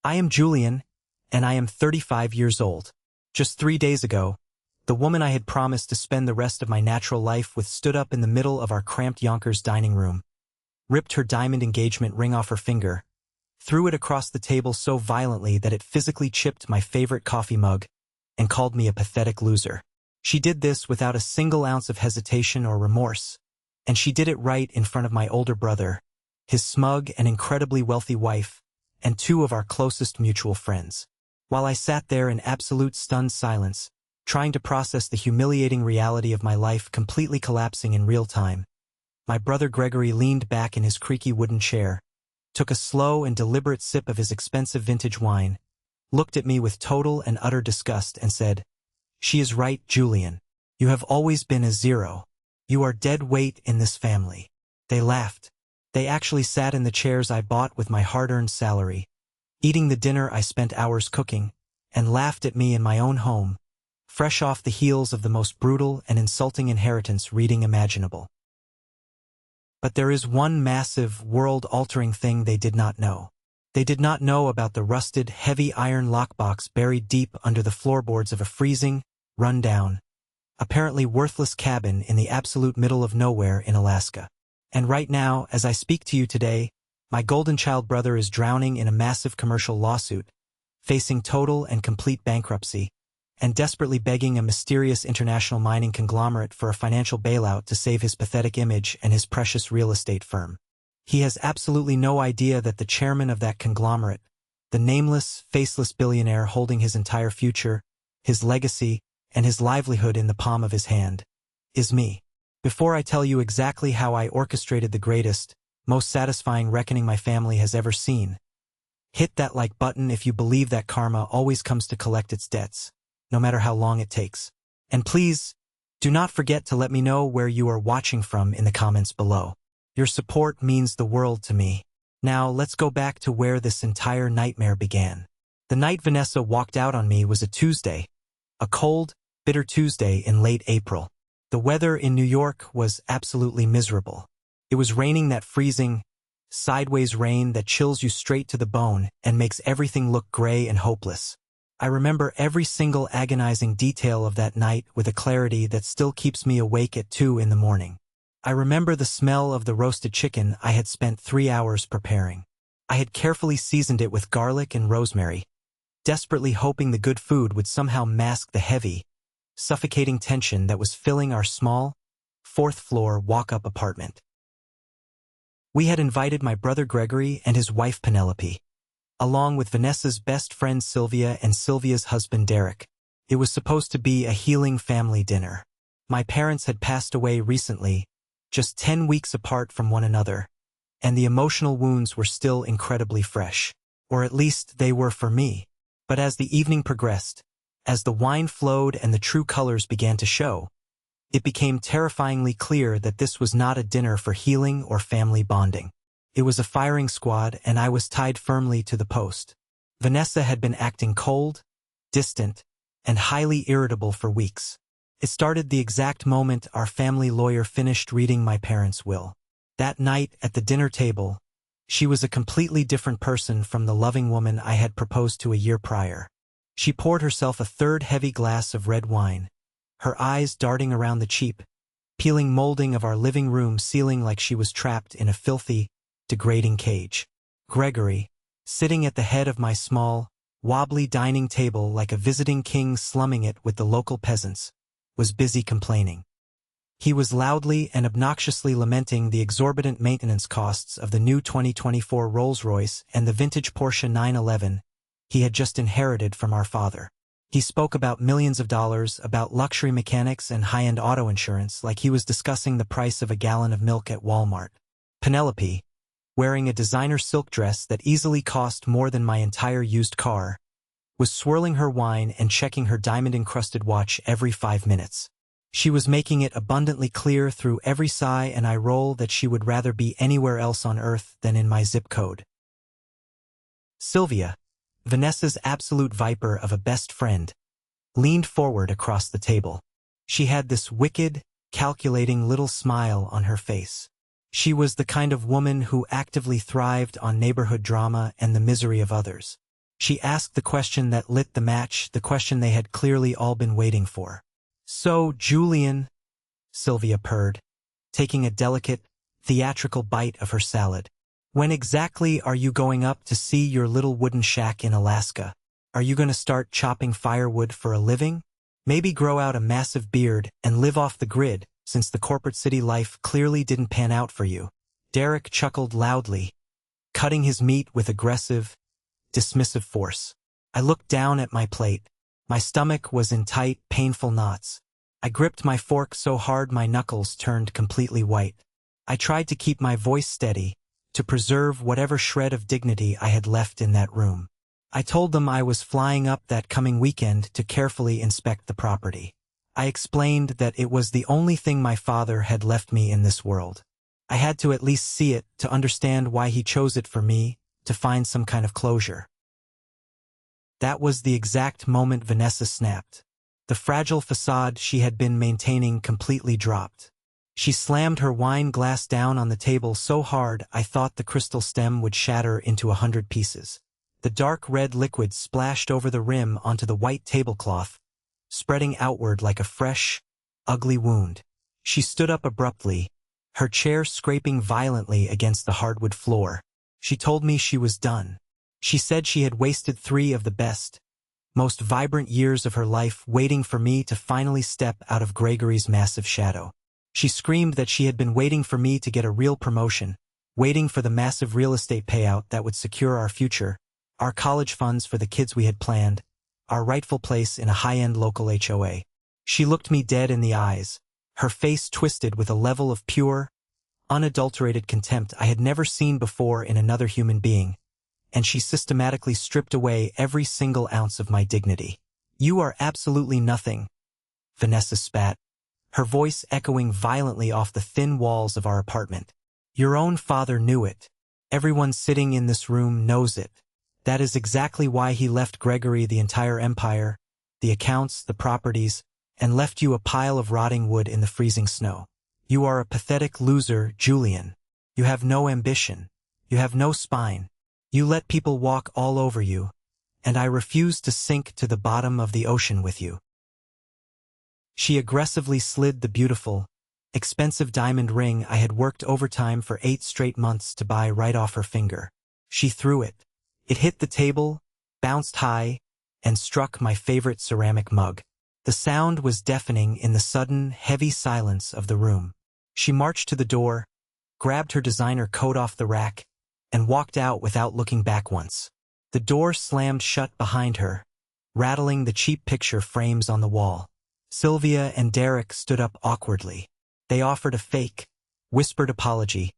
I am Julian, and I am 35 years old. Just 3 days ago, the woman I had promised to spend the rest of my natural life with stood up in the middle of our cramped Yonkers dining room, ripped her diamond engagement ring off her finger, threw it across the table so violently that it physically chipped my favorite coffee mug, and called me a pathetic loser. She did this without a single ounce of hesitation or remorse, and she did it right in front of my older brother, his smug and incredibly wealthy wife, and 2 of our closest mutual friends. While I sat there in absolute stunned silence, trying to process the humiliating reality of my life completely collapsing in real time, my brother Gregory leaned back in his creaky wooden chair, took a slow and deliberate sip of his expensive vintage wine, looked at me with total and utter disgust, and said, "She is right, Julian. You have always been a zero. You are dead weight in this family." They laughed. They actually sat in the chairs I bought with my hard-earned salary, eating the dinner I spent hours cooking, and laughed at me in my own home, fresh off the heels of the most brutal and insulting inheritance reading imaginable. But there is one massive, world-altering thing they did not know. They did not know about the rusted, heavy iron lockbox buried deep under the floorboards of a freezing, run-down, apparently worthless cabin in the absolute middle of nowhere in Alaska. And right now, as I speak to you today, my golden child brother is drowning in a massive commercial lawsuit, facing total and complete bankruptcy, and desperately begging a mysterious international mining conglomerate for a financial bailout to save his pathetic image and his precious real estate firm. He has absolutely no idea that the chairman of that conglomerate, the nameless, faceless billionaire holding his entire future, his legacy, and his livelihood in the palm of his hand, is me. Before I tell you exactly how I orchestrated the greatest, most satisfying reckoning my family has ever seen, hit that like button if you believe that karma always comes to collect its debts, no matter how long it takes. And please, do not forget to let me know where you are watching from in the comments below. Your support means the world to me. Now, let's go back to where this entire nightmare began. The night Vanessa walked out on me was a Tuesday, a cold, bitter Tuesday in late April. The weather in New York was absolutely miserable. It was raining, that freezing, sideways rain that chills you straight to the bone and makes everything look gray and hopeless. I remember every single agonizing detail of that night with a clarity that still keeps me awake at 2 in the morning. I remember the smell of the roasted chicken I had spent 3 hours preparing. I had carefully seasoned it with garlic and rosemary, desperately hoping the good food would somehow mask the heavy, suffocating tension that was filling our small, 4th-floor walk-up apartment. We had invited my brother Gregory and his wife Penelope, along with Vanessa's best friend Sylvia and Sylvia's husband Derek. It was supposed to be a healing family dinner. My parents had passed away recently, just 10 weeks apart from one another, and the emotional wounds were still incredibly fresh. Or at least they were for me. But as the evening progressed, as the wine flowed and the true colors began to show, it became terrifyingly clear that this was not a dinner for healing or family bonding. It was a firing squad, and I was tied firmly to the post. Vanessa had been acting cold, distant, and highly irritable for weeks. It started the exact moment our family lawyer finished reading my parents' will. That night at the dinner table, she was a completely different person from the loving woman I had proposed to a year prior. She poured herself a third heavy glass of red wine, her eyes darting around the cheap, peeling molding of our living room ceiling like she was trapped in a filthy, degrading cage. Gregory, sitting at the head of my small, wobbly dining table like a visiting king slumming it with the local peasants, was busy complaining. He was loudly and obnoxiously lamenting the exorbitant maintenance costs of the new 2024 Rolls-Royce and the vintage Porsche 911 he had just inherited from our father. He spoke about millions of dollars, about luxury mechanics and high-end auto insurance like he was discussing the price of a gallon of milk at Walmart. Penelope, wearing a designer silk dress that easily cost more than my entire used car, was swirling her wine and checking her diamond-encrusted watch every 5 minutes. She was making it abundantly clear through every sigh and eye roll that she would rather be anywhere else on earth than in my zip code. Sylvia, Vanessa's absolute viper of a best friend, leaned forward across the table. She had this wicked, calculating little smile on her face. She was the kind of woman who actively thrived on neighborhood drama and the misery of others. She asked the question that lit the match, the question they had clearly all been waiting for. "So, Julian," Sylvia purred, taking a delicate, theatrical bite of her salad. "When exactly are you going up to see your little wooden shack in Alaska? Are you going to start chopping firewood for a living? Maybe grow out a massive beard and live off the grid, since the corporate city life clearly didn't pan out for you?" Derek chuckled loudly, cutting his meat with aggressive, dismissive force. I looked down at my plate. My stomach was in tight, painful knots. I gripped my fork so hard my knuckles turned completely white. I tried to keep my voice steady, to preserve whatever shred of dignity I had left in that room. I told them I was flying up that coming weekend to carefully inspect the property. I explained that it was the only thing my father had left me in this world. I had to at least see it to understand why he chose it for me, to find some kind of closure. That was the exact moment Vanessa snapped. The fragile facade she had been maintaining completely dropped. She slammed her wine glass down on the table so hard I thought the crystal stem would shatter into 100 pieces. The dark red liquid splashed over the rim onto the white tablecloth, spreading outward like a fresh, ugly wound. She stood up abruptly, her chair scraping violently against the hardwood floor. She told me she was done. She said she had wasted 3 of the best, most vibrant years of her life waiting for me to finally step out of Gregory's massive shadow. She screamed that she had been waiting for me to get a real promotion, waiting for the massive real estate payout that would secure our future, our college funds for the kids we had planned, our rightful place in a high-end local HOA. She looked me dead in the eyes, her face twisted with a level of pure, unadulterated contempt I had never seen before in another human being, and she systematically stripped away every single ounce of my dignity. "You are absolutely nothing," Vanessa spat, her voice echoing violently off the thin walls of our apartment. "Your own father knew it. Everyone sitting in this room knows it. That is exactly why he left Gregory the entire empire, the accounts, the properties, and left you a pile of rotting wood in the freezing snow. You are a pathetic loser, Julian. You have no ambition. You have no spine. You let people walk all over you, and I refuse to sink to the bottom of the ocean with you." She aggressively slid the beautiful, expensive diamond ring I had worked overtime for 8 straight months to buy right off her finger. She threw it. It hit the table, bounced high, and struck my favorite ceramic mug. The sound was deafening in the sudden, heavy silence of the room. She marched to the door, grabbed her designer coat off the rack, and walked out without looking back once. The door slammed shut behind her, rattling the cheap picture frames on the wall. Sylvia and Derek stood up awkwardly. They offered a fake, whispered apology,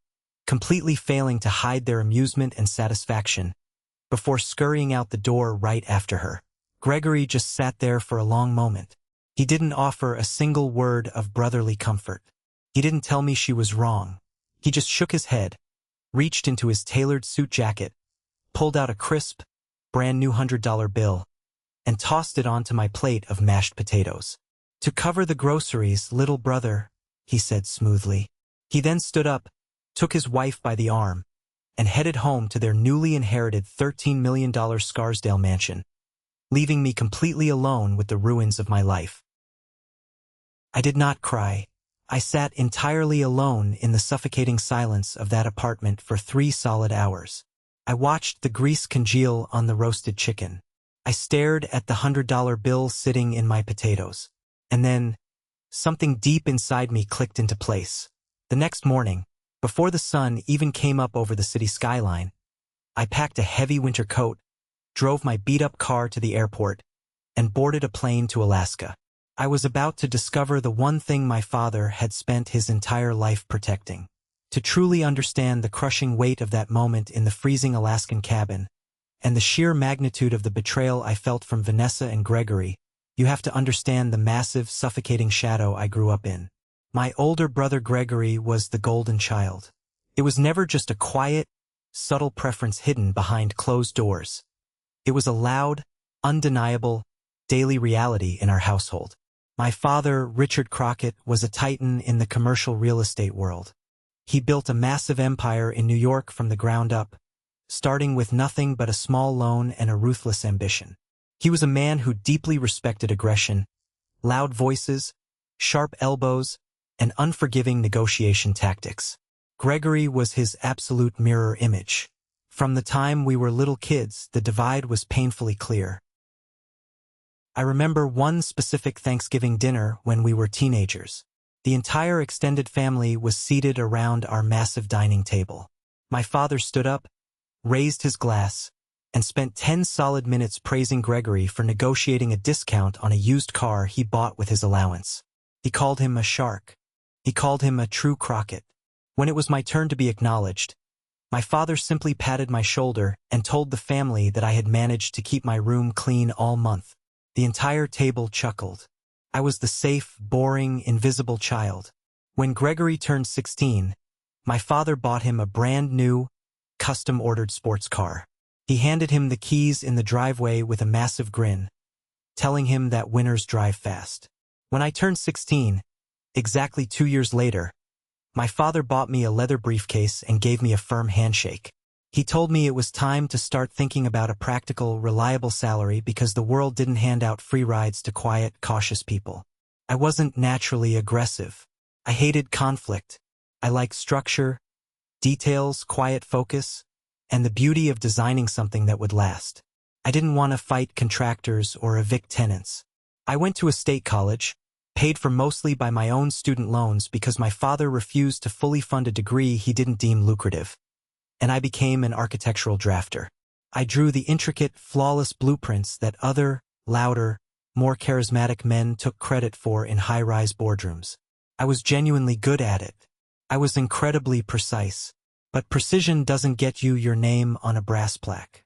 completely failing to hide their amusement and satisfaction, before scurrying out the door right after her. Gregory just sat there for a long moment. He didn't offer a single word of brotherly comfort. He didn't tell me she was wrong. He just shook his head, reached into his tailored suit jacket, pulled out a crisp, brand new $100 bill, and tossed it onto my plate of mashed potatoes. "To cover the groceries, little brother," he said smoothly. He then stood up, took his wife by the arm, and headed home to their newly inherited $13 million Scarsdale mansion, leaving me completely alone with the ruins of my life. I did not cry. I sat entirely alone in the suffocating silence of that apartment for 3 solid hours. I watched the grease congeal on the roasted chicken. I stared at the $100 bill sitting in my potatoes. And then, something deep inside me clicked into place. The next morning, before the sun even came up over the city skyline, I packed a heavy winter coat, drove my beat-up car to the airport, and boarded a plane to Alaska. I was about to discover the one thing my father had spent his entire life protecting. To truly understand the crushing weight of that moment in the freezing Alaskan cabin, and the sheer magnitude of the betrayal I felt from Vanessa and Gregory, you have to understand the massive, suffocating shadow I grew up in. My older brother Gregory was the golden child. It was never just a quiet, subtle preference hidden behind closed doors. It was a loud, undeniable, daily reality in our household. My father, Richard Crockett, was a titan in the commercial real estate world. He built a massive empire in New York from the ground up, starting with nothing but a small loan and a ruthless ambition. He was a man who deeply respected aggression, loud voices, sharp elbows, and unforgiving negotiation tactics. Gregory was his absolute mirror image. From the time we were little kids, the divide was painfully clear. I remember one specific Thanksgiving dinner when we were teenagers. The entire extended family was seated around our massive dining table. My father stood up, raised his glass, and spent 10 solid minutes praising Gregory for negotiating a discount on a used car he bought with his allowance. He called him a shark. He called him a true Crockett. When it was my turn to be acknowledged, my father simply patted my shoulder and told the family that I had managed to keep my room clean all month. The entire table chuckled. I was the safe, boring, invisible child. When Gregory turned 16, my father bought him a brand new, custom-ordered sports car. He handed him the keys in the driveway with a massive grin, telling him that winners drive fast. When I turned 16, exactly 2 years later, my father bought me a leather briefcase and gave me a firm handshake. He told me it was time to start thinking about a practical, reliable salary because the world didn't hand out free rides to quiet, cautious people. I wasn't naturally aggressive. I hated conflict. I liked structure, details, quiet focus, and the beauty of designing something that would last. I didn't want to fight contractors or evict tenants. I went to a state college, paid for mostly by my own student loans because my father refused to fully fund a degree he didn't deem lucrative. And I became an architectural drafter. I drew the intricate, flawless blueprints that other, louder, more charismatic men took credit for in high-rise boardrooms. I was genuinely good at it. I was incredibly precise. But precision doesn't get you your name on a brass plaque.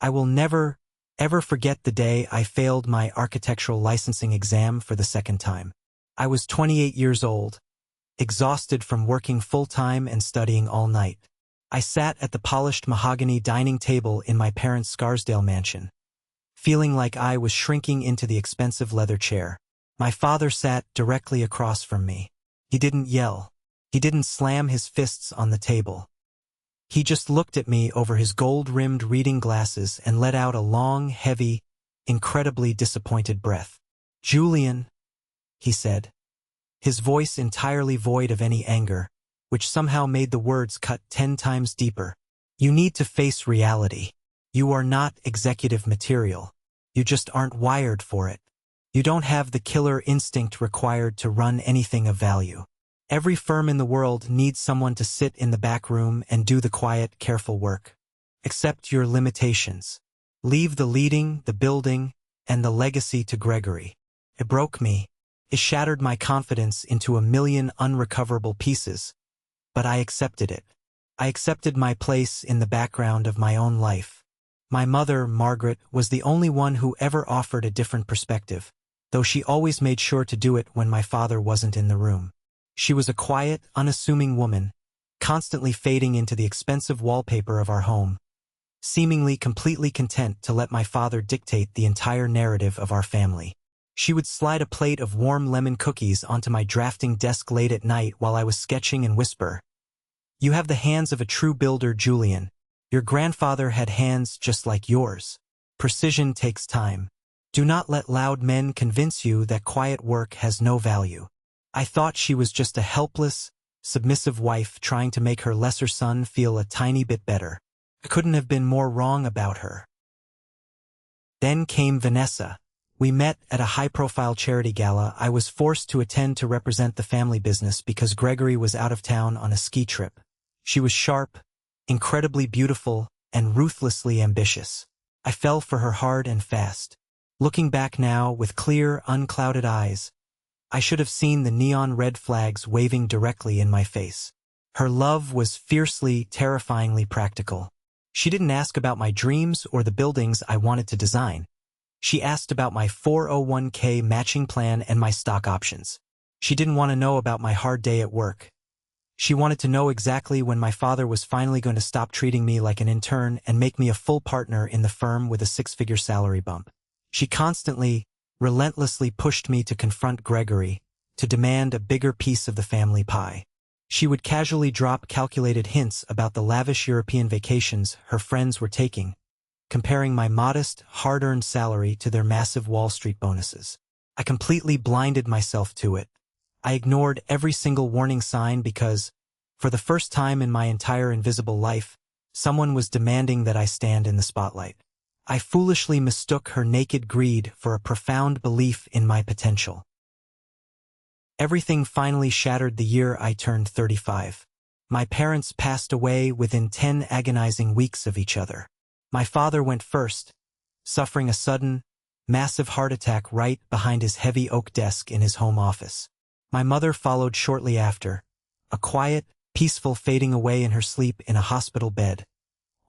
I will never, ever forget the day I failed my architectural licensing exam for the second time. I was 28 years old, exhausted from working full-time and studying all night. I sat at the polished mahogany dining table in my parents' Scarsdale mansion, feeling like I was shrinking into the expensive leather chair. My father sat directly across from me. He didn't yell. He didn't slam his fists on the table. He just looked at me over his gold-rimmed reading glasses and let out a long, heavy, incredibly disappointed breath. "Julian," he said, his voice entirely void of any anger, which somehow made the words cut 10 times deeper. "You need to face reality. You are not executive material. You just aren't wired for it. You don't have the killer instinct required to run anything of value. Every firm in the world needs someone to sit in the back room and do the quiet, careful work. Accept your limitations. Leave the leading, the building, and the legacy to Gregory." It broke me. It shattered my confidence into a million unrecoverable pieces. But I accepted it. I accepted my place in the background of my own life. My mother, Margaret, was the only one who ever offered a different perspective, though she always made sure to do it when my father wasn't in the room. She was a quiet, unassuming woman, constantly fading into the expensive wallpaper of our home, seemingly completely content to let my father dictate the entire narrative of our family. She would slide a plate of warm lemon cookies onto my drafting desk late at night while I was sketching and whisper, "You have the hands of a true builder, Julian. Your grandfather had hands just like yours. Precision takes time. Do not let loud men convince you that quiet work has no value." I thought she was just a helpless, submissive wife trying to make her lesser son feel a tiny bit better. I couldn't have been more wrong about her. Then came Vanessa. We met at a high-profile charity gala I was forced to attend to represent the family business because Gregory was out of town on a ski trip. She was sharp, incredibly beautiful, and ruthlessly ambitious. I fell for her hard and fast. Looking back now with clear, unclouded eyes, I should have seen the neon red flags waving directly in my face. Her love was fiercely, terrifyingly practical. She didn't ask about my dreams or the buildings I wanted to design. She asked about my 401k matching plan and my stock options. She didn't want to know about my hard day at work. She wanted to know exactly when my father was finally going to stop treating me like an intern and make me a full partner in the firm with a 6-figure salary bump. She constantly, relentlessly pushed me to confront Gregory, to demand a bigger piece of the family pie. She would casually drop calculated hints about the lavish European vacations her friends were taking, comparing my modest, hard-earned salary to their massive Wall Street bonuses. I completely blinded myself to it. I ignored every single warning sign because, for the first time in my entire invisible life, someone was demanding that I stand in the spotlight. I foolishly mistook her naked greed for a profound belief in my potential. Everything finally shattered the year I turned 35. My parents passed away within 10 agonizing weeks of each other. My father went first, suffering a sudden, massive heart attack right behind his heavy oak desk in his home office. My mother followed shortly after, a quiet, peaceful fading away in her sleep in a hospital bed,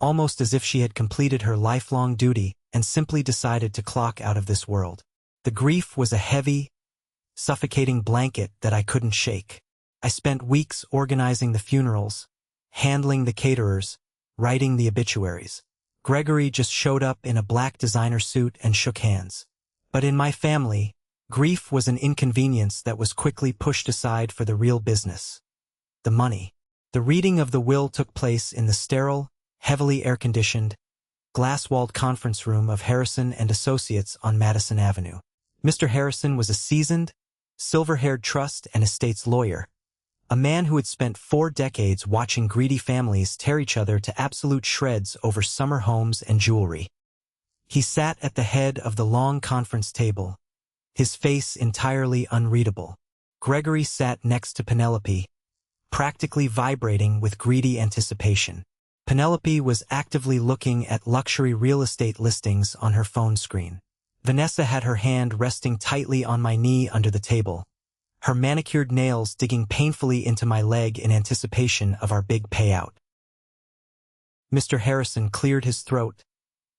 almost as if she had completed her lifelong duty and simply decided to clock out of this world. The grief was a heavy, suffocating blanket that I couldn't shake. I spent weeks organizing the funerals, handling the caterers, writing the obituaries. Gregory just showed up in a black designer suit and shook hands. But in my family, grief was an inconvenience that was quickly pushed aside for the real business: the money. The reading of the will took place in the sterile, heavily air-conditioned, glass-walled conference room of Harrison and Associates on Madison Avenue. Mr. Harrison was a seasoned, silver-haired trust and estates lawyer, a man who had spent 4 decades watching greedy families tear each other to absolute shreds over summer homes and jewelry. He sat at the head of the long conference table, his face entirely unreadable. Gregory sat next to Penelope, practically vibrating with greedy anticipation. Penelope was actively looking at luxury real estate listings on her phone screen. Vanessa had her hand resting tightly on my knee under the table, her manicured nails digging painfully into my leg in anticipation of our big payout. Mr. Harrison cleared his throat,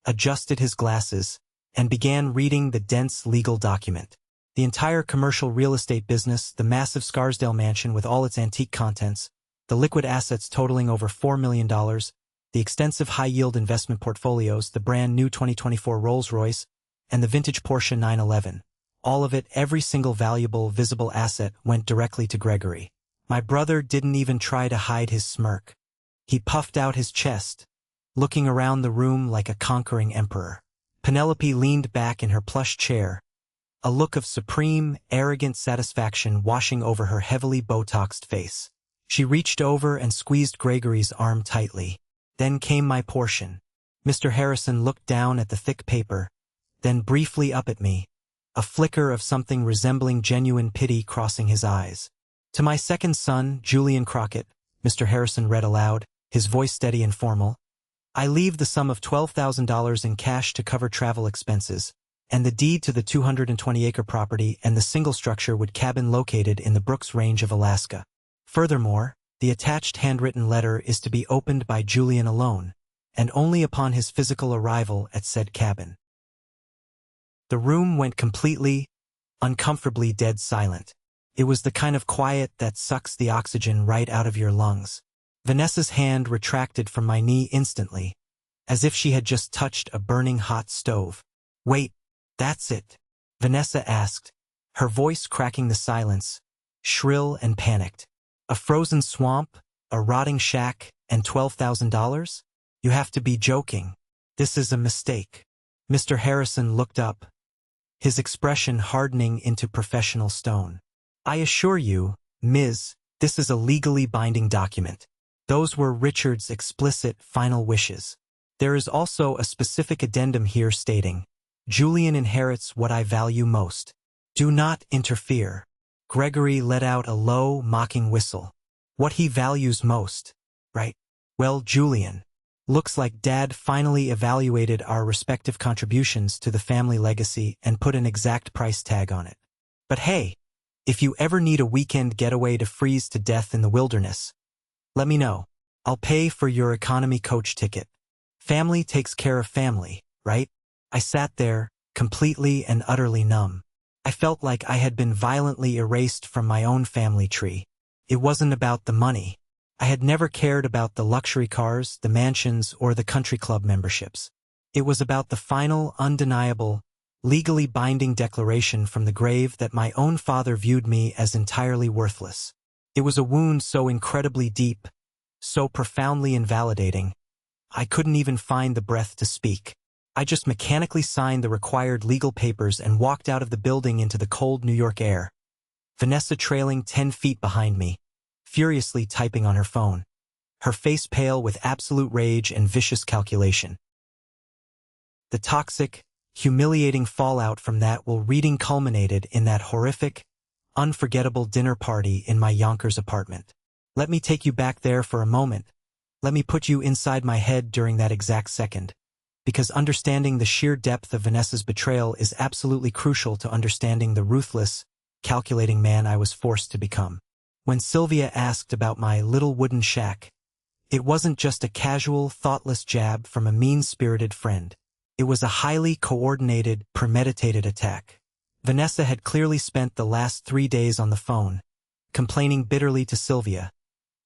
adjusted his glasses, and began reading the dense legal document. The entire commercial real estate business, the massive Scarsdale mansion with all its antique contents, the liquid assets totaling over $4 million, the extensive high-yield investment portfolios, the brand-new 2024 Rolls-Royce, and the vintage Porsche 911. All of it, every single valuable, visible asset, went directly to Gregory. My brother didn't even try to hide his smirk. He puffed out his chest, looking around the room like a conquering emperor. Penelope leaned back in her plush chair, a look of supreme, arrogant satisfaction washing over her heavily Botoxed face. She reached over and squeezed Gregory's arm tightly. Then came my portion. Mr. Harrison looked down at the thick paper, then briefly up at me, a flicker of something resembling genuine pity crossing his eyes. To my second son, Julian Crockett, Mr. Harrison read aloud, his voice steady and formal, I leave the sum of $12,000 in cash to cover travel expenses, and the deed to the 220-acre property and the single structure wood cabin located in the Brooks Range of Alaska. Furthermore, the attached handwritten letter is to be opened by Julian alone, and only upon his physical arrival at said cabin. The room went completely, uncomfortably dead silent. It was the kind of quiet that sucks the oxygen right out of your lungs. Vanessa's hand retracted from my knee instantly, as if she had just touched a burning hot stove. Wait, that's it? Vanessa asked, her voice cracking the silence, shrill and panicked. A frozen swamp, a rotting shack, and $12,000? You have to be joking. This is a mistake. Mr. Harrison looked up, his expression hardening into professional stone. I assure you, Ms., this is a legally binding document. Those were Richard's explicit final wishes. There is also a specific addendum here stating, Julian inherits what I value most. Do not interfere. Gregory let out a low, mocking whistle. What he values most, right? Well, Julian. Looks like Dad finally evaluated our respective contributions to the family legacy and put an exact price tag on it. But hey, if you ever need a weekend getaway to freeze to death in the wilderness, let me know. I'll pay for your economy coach ticket. Family takes care of family, right? I sat there, completely and utterly numb. I felt like I had been violently erased from my own family tree. It wasn't about the money. I had never cared about the luxury cars, the mansions, or the country club memberships. It was about the final, undeniable, legally binding declaration from the grave that my own father viewed me as entirely worthless. It was a wound so incredibly deep, so profoundly invalidating, I couldn't even find the breath to speak. I just mechanically signed the required legal papers and walked out of the building into the cold New York air, Vanessa trailing 10 feet behind me, furiously typing on her phone, her face pale with absolute rage and vicious calculation. The toxic, humiliating fallout from that reading culminated in that horrific, unforgettable dinner party in my Yonkers apartment. Let me take you back there for a moment. Let me put you inside my head during that exact second, because understanding the sheer depth of Vanessa's betrayal is absolutely crucial to understanding the ruthless, calculating man I was forced to become. When Sylvia asked about my little wooden shack, it wasn't just a casual, thoughtless jab from a mean-spirited friend. It was a highly coordinated, premeditated attack. Vanessa had clearly spent the last 3 days on the phone, complaining bitterly to Sylvia,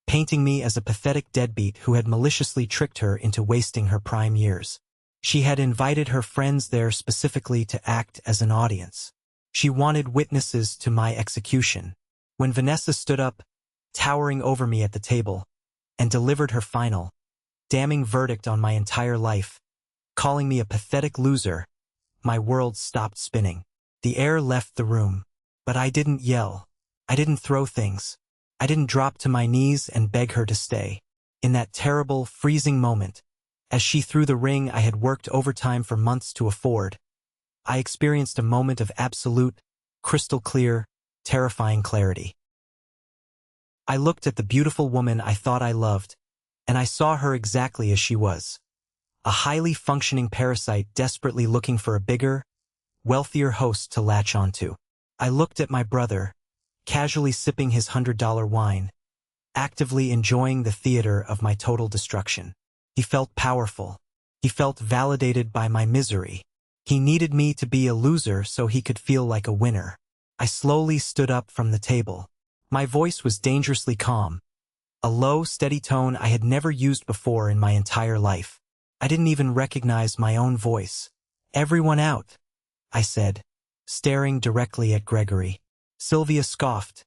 painting me as a pathetic deadbeat who had maliciously tricked her into wasting her prime years. She had invited her friends there specifically to act as an audience. She wanted witnesses to my execution. When Vanessa stood up, towering over me at the table, and delivered her final, damning verdict on my entire life, calling me a pathetic loser, my world stopped spinning. The air left the room, but I didn't yell. I didn't throw things. I didn't drop to my knees and beg her to stay. In that terrible, freezing moment, as she threw the ring I had worked overtime for months to afford, I experienced a moment of absolute, crystal clear, terrifying clarity. I looked at the beautiful woman I thought I loved, and I saw her exactly as she was. A highly functioning parasite desperately looking for a bigger, wealthier host to latch onto. I looked at my brother, casually sipping his $100 wine, actively enjoying the theater of my total destruction. He felt powerful. He felt validated by my misery. He needed me to be a loser so he could feel like a winner. I slowly stood up from the table. My voice was dangerously calm, a low, steady tone I had never used before in my entire life. I didn't even recognize my own voice. "Everyone out," I said, staring directly at Gregory. Sylvia scoffed,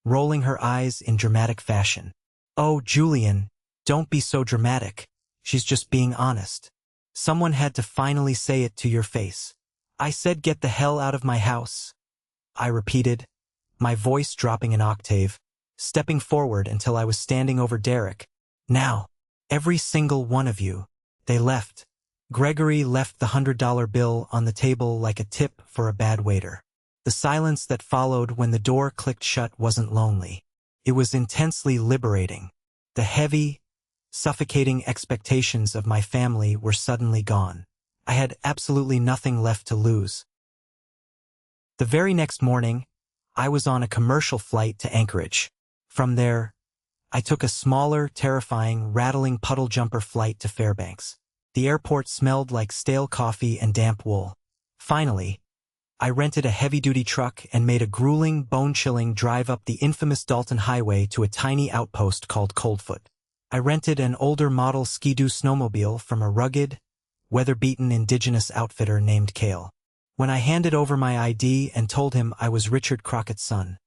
rolling her eyes in dramatic fashion. "Oh, Julian, don't be so dramatic. She's just being honest. Someone had to finally say it to your face." "I said get the hell out of my house," I repeated, my voice dropping an octave, stepping forward until I was standing over Derek. "Now, every single one of you." They left. Gregory left the $100 bill on the table like a tip for a bad waiter. The silence that followed when the door clicked shut wasn't lonely. It was intensely liberating. The heavy, suffocating expectations of my family were suddenly gone. I had absolutely nothing left to lose. The very next morning, I was on a commercial flight to Anchorage. From there, I took a smaller, terrifying, rattling puddle jumper flight to Fairbanks. The airport smelled like stale coffee and damp wool. Finally, I rented a heavy-duty truck and made a grueling, bone-chilling drive up the infamous Dalton Highway to a tiny outpost called Coldfoot. I rented an older model Ski-Doo snowmobile from a rugged, weather-beaten indigenous outfitter named Cale. When I handed over my ID and told him I was Richard Crockett's son,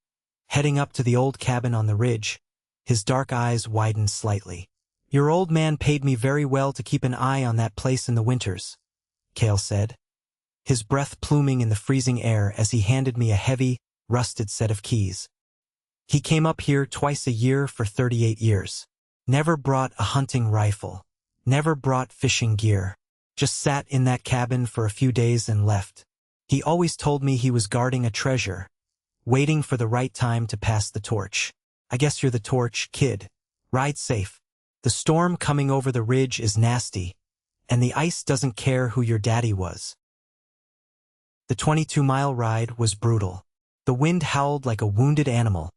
heading up to the old cabin on the ridge, his dark eyes widened slightly. "Your old man paid me very well to keep an eye on that place in the winters," Cale said, his breath pluming in the freezing air as he handed me a heavy, rusted set of keys. "He came up here twice a year for 38 years. Never brought a hunting rifle. Never brought fishing gear. Just sat in that cabin for a few days and left. He always told me he was guarding a treasure, waiting for the right time to pass the torch. I guess you're the torch, kid. Ride safe. The storm coming over the ridge is nasty, and the ice doesn't care who your daddy was." The 22-mile ride was brutal. The wind howled like a wounded animal,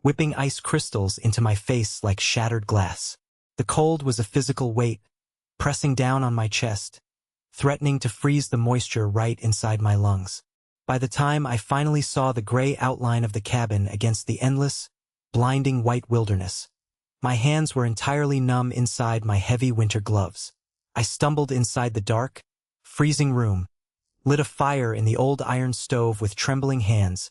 whipping ice crystals into my face like shattered glass. The cold was a physical weight, pressing down on my chest, threatening to freeze the moisture right inside my lungs. By the time I finally saw the gray outline of the cabin against the endless, blinding white wilderness, my hands were entirely numb inside my heavy winter gloves. I stumbled inside the dark, freezing room, lit a fire in the old iron stove with trembling hands,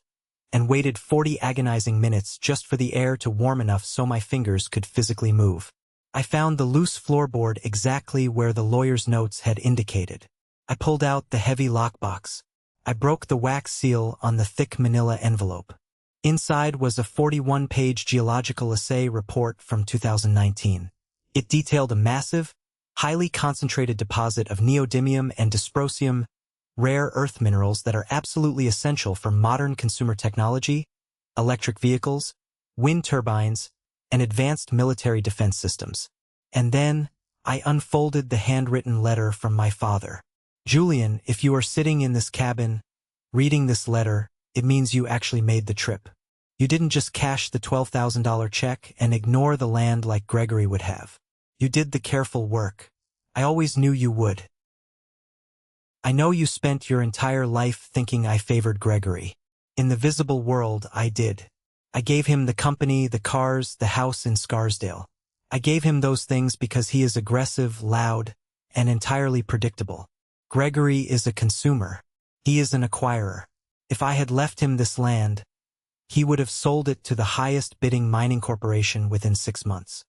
and waited 40 agonizing minutes just for the air to warm enough so my fingers could physically move. I found the loose floorboard exactly where the lawyer's notes had indicated. I pulled out the heavy lockbox. I broke the wax seal on the thick manila envelope. Inside was a 41-page geological assay report from 2019. It detailed a massive, highly concentrated deposit of neodymium and dysprosium, rare earth minerals that are absolutely essential for modern consumer technology, electric vehicles, wind turbines, and advanced military defense systems. And then, I unfolded the handwritten letter from my father. Julian, if you are sitting in this cabin, reading this letter, it means you actually made the trip. You didn't just cash the $12,000 check and ignore the land like Gregory would have. You did the careful work. I always knew you would. I know you spent your entire life thinking I favored Gregory. In the visible world, I did. I gave him the company, the cars, the house in Scarsdale. I gave him those things because he is aggressive, loud, and entirely predictable. Gregory is a consumer. He is an acquirer. If I had left him this land, he would have sold it to the highest bidding mining corporation within 6 months.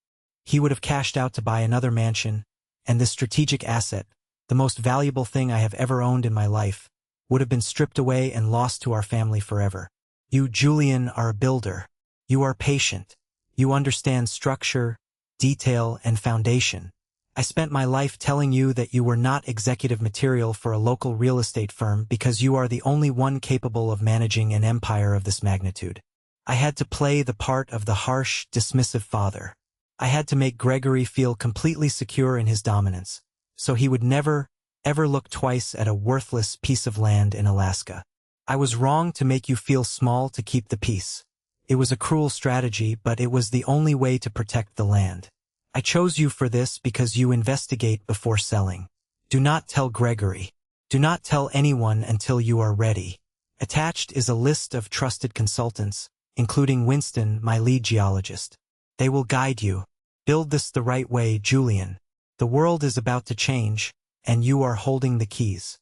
He would have cashed out to buy another mansion, and this strategic asset, the most valuable thing I have ever owned in my life, would have been stripped away and lost to our family forever. You, Julian, are a builder. You are patient. You understand structure, detail, and foundation. I spent my life telling you that you were not executive material for a local real estate firm because you are the only one capable of managing an empire of this magnitude. I had to play the part of the harsh, dismissive father. I had to make Gregory feel completely secure in his dominance, so he would never, ever look twice at a worthless piece of land in Alaska. I was wrong to make you feel small to keep the peace. It was a cruel strategy, but it was the only way to protect the land. I chose you for this because you investigate before selling. Do not tell Gregory. Do not tell anyone until you are ready. Attached is a list of trusted consultants, including Winston, my lead geologist. They will guide you. Build this the right way, Julian. The world is about to change, and you are holding the keys.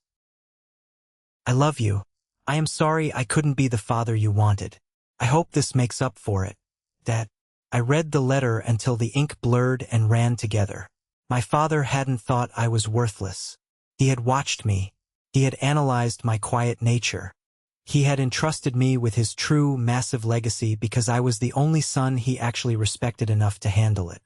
I love you. I am sorry I couldn't be the father you wanted. I hope this makes up for it. Dad. I read the letter until the ink blurred and ran together. My father hadn't thought I was worthless. He had watched me. He had analyzed my quiet nature. He had entrusted me with his true, massive legacy because I was the only son he actually respected enough to handle it.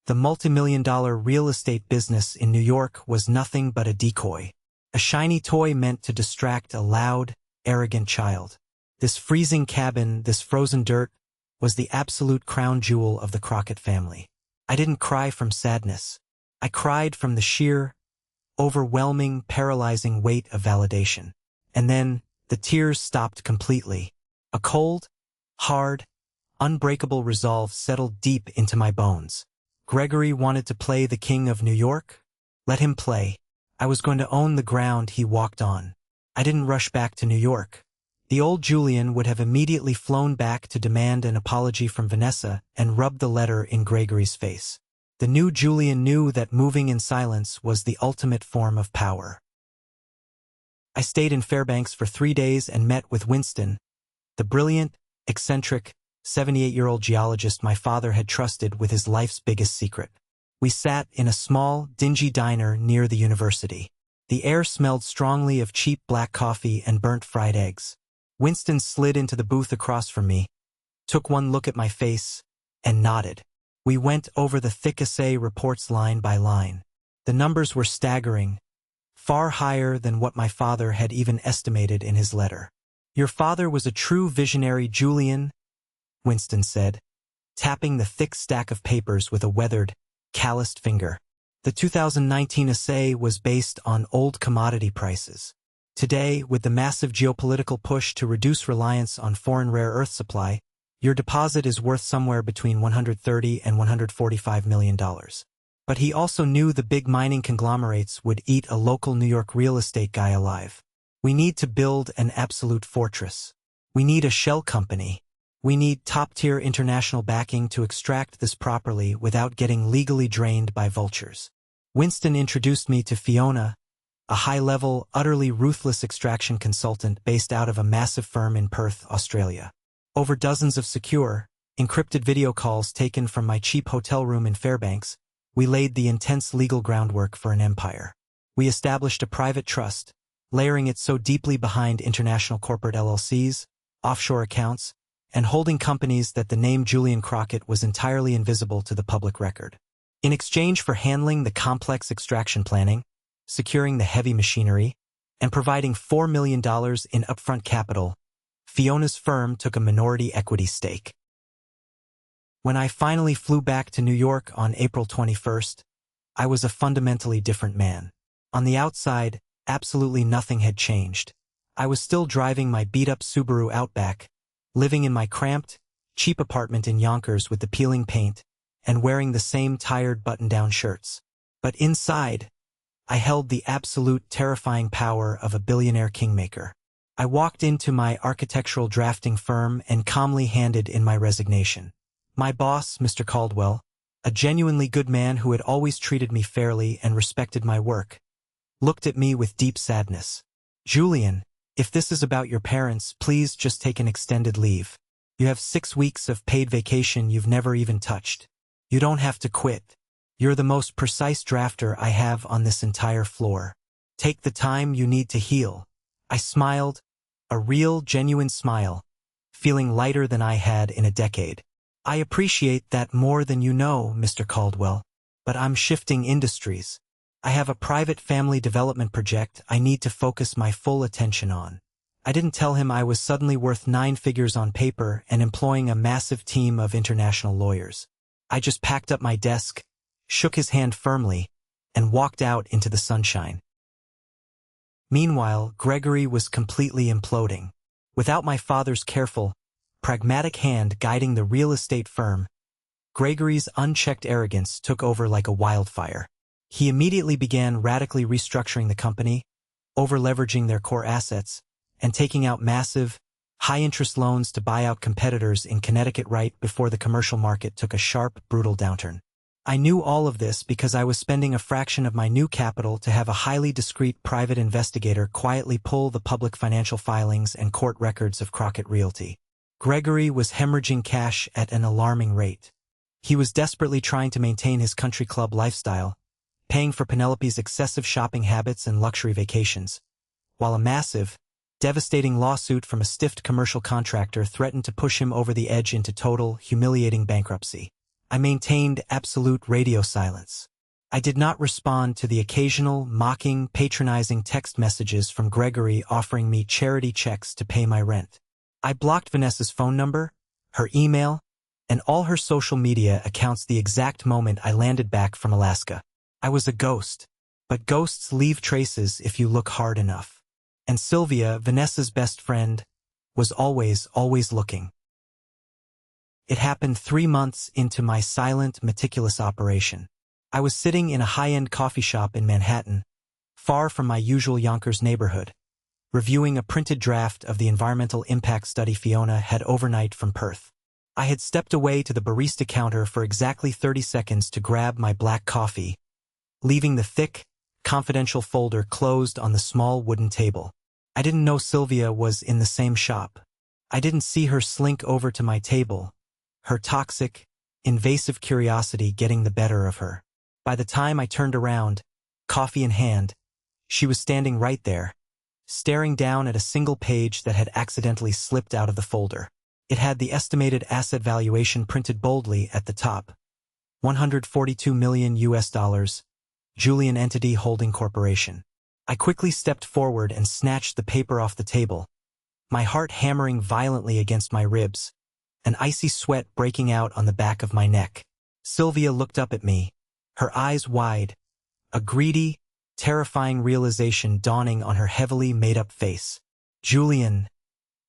The multimillion-dollar real estate business in New York was nothing but a decoy. A shiny toy meant to distract a loud, arrogant child. This freezing cabin, this frozen dirt, was the absolute crown jewel of the Crockett family. I didn't cry from sadness. I cried from the sheer, overwhelming, paralyzing weight of validation. And then, the tears stopped completely. A cold, hard, unbreakable resolve settled deep into my bones. Gregory wanted to play the king of New York? Let him play. I was going to own the ground he walked on. I didn't rush back to New York. The old Julian would have immediately flown back to demand an apology from Vanessa and rub the letter in Gregory's face. The new Julian knew that moving in silence was the ultimate form of power. I stayed in Fairbanks for 3 days and met with Winston, the brilliant, eccentric, 78-year-old geologist my father had trusted with his life's biggest secret. We sat in a small, dingy diner near the university. The air smelled strongly of cheap black coffee and burnt fried eggs. Winston slid into the booth across from me, took one look at my face, and nodded. We went over the thick assay reports line by line. The numbers were staggering, far higher than what my father had even estimated in his letter. Your father was a true visionary, Julian, Winston said, tapping the thick stack of papers with a weathered, calloused finger. The 2019 assay was based on old commodity prices. Today, with the massive geopolitical push to reduce reliance on foreign rare earth supply, your deposit is worth somewhere between $130 and $145 million. But he also knew the big mining conglomerates would eat a local New York real estate guy alive. We need to build an absolute fortress. We need a shell company. We need top-tier international backing to extract this properly without getting legally drained by vultures. Winston introduced me to Fiona, a high-level, utterly ruthless extraction consultant based out of a massive firm in Perth, Australia. Over dozens of secure, encrypted video calls taken from my cheap hotel room in Fairbanks, we laid the intense legal groundwork for an empire. We established a private trust, layering it so deeply behind international corporate LLCs, offshore accounts, and holding companies that the name Julian Crockett was entirely invisible to the public record. In exchange for handling the complex extraction planning, securing the heavy machinery, and providing $4 million in upfront capital, Fiona's firm took a minority equity stake. When I finally flew back to New York on April 21st, I was a fundamentally different man. On the outside, absolutely nothing had changed. I was still driving my beat-up Subaru Outback, living in my cramped, cheap apartment in Yonkers with the peeling paint, and wearing the same tired button-down shirts. But inside, I held the absolute terrifying power of a billionaire kingmaker. I walked into my architectural drafting firm and calmly handed in my resignation. My boss, Mr. Caldwell, a genuinely good man who had always treated me fairly and respected my work, looked at me with deep sadness. "Julian, if this is about your parents, please just take an extended leave. You have 6 weeks of paid vacation you've never even touched. You don't have to quit. You're the most precise drafter I have on this entire floor. Take the time you need to heal." I smiled, a real, genuine smile, feeling lighter than I had in a decade. "I appreciate that more than you know, Mr. Caldwell, but I'm shifting industries. I have a private family development project I need to focus my full attention on." I didn't tell him I was suddenly worth 9 figures on paper and employing a massive team of international lawyers. I just packed up my desk, shook his hand firmly, and walked out into the sunshine. Meanwhile, Gregory was completely imploding. Without my father's careful, pragmatic hand guiding the real estate firm, Gregory's unchecked arrogance took over like a wildfire. He immediately began radically restructuring the company, over-leveraging their core assets, and taking out massive, high-interest loans to buy out competitors in Connecticut right before the commercial market took a sharp, brutal downturn. I knew all of this because I was spending a fraction of my new capital to have a highly discreet private investigator quietly pull the public financial filings and court records of Crockett Realty. Gregory was hemorrhaging cash at an alarming rate. He was desperately trying to maintain his country club lifestyle, paying for Penelope's excessive shopping habits and luxury vacations, while a massive, devastating lawsuit from a stiffed commercial contractor threatened to push him over the edge into total, humiliating bankruptcy. I maintained absolute radio silence. I did not respond to the occasional, mocking, patronizing text messages from Gregory offering me charity checks to pay my rent. I blocked Vanessa's phone number, her email, and all her social media accounts the exact moment I landed back from Alaska. I was a ghost, but ghosts leave traces if you look hard enough. And Sylvia, Vanessa's best friend, was always looking. It happened 3 months into my silent, meticulous operation. I was sitting in a high-end coffee shop in Manhattan, far from my usual Yonkers neighborhood, reviewing a printed draft of the environmental impact study Fiona had overnight from Perth. I had stepped away to the barista counter for exactly 30 seconds to grab my black coffee, leaving the thick, confidential folder closed on the small wooden table. I didn't know Sylvia was in the same shop. I didn't see her slink over to my table, her toxic, invasive curiosity getting the better of her. By the time I turned around, coffee in hand, she was standing right there, staring down at a single page that had accidentally slipped out of the folder. It had the estimated asset valuation printed boldly at the top. $142 million, Julian Entity Holding Corporation. I quickly stepped forward and snatched the paper off the table, my heart hammering violently against my ribs, an icy sweat breaking out on the back of my neck. Sylvia looked up at me, her eyes wide, a greedy, terrifying realization dawning on her heavily made-up face. "Julian,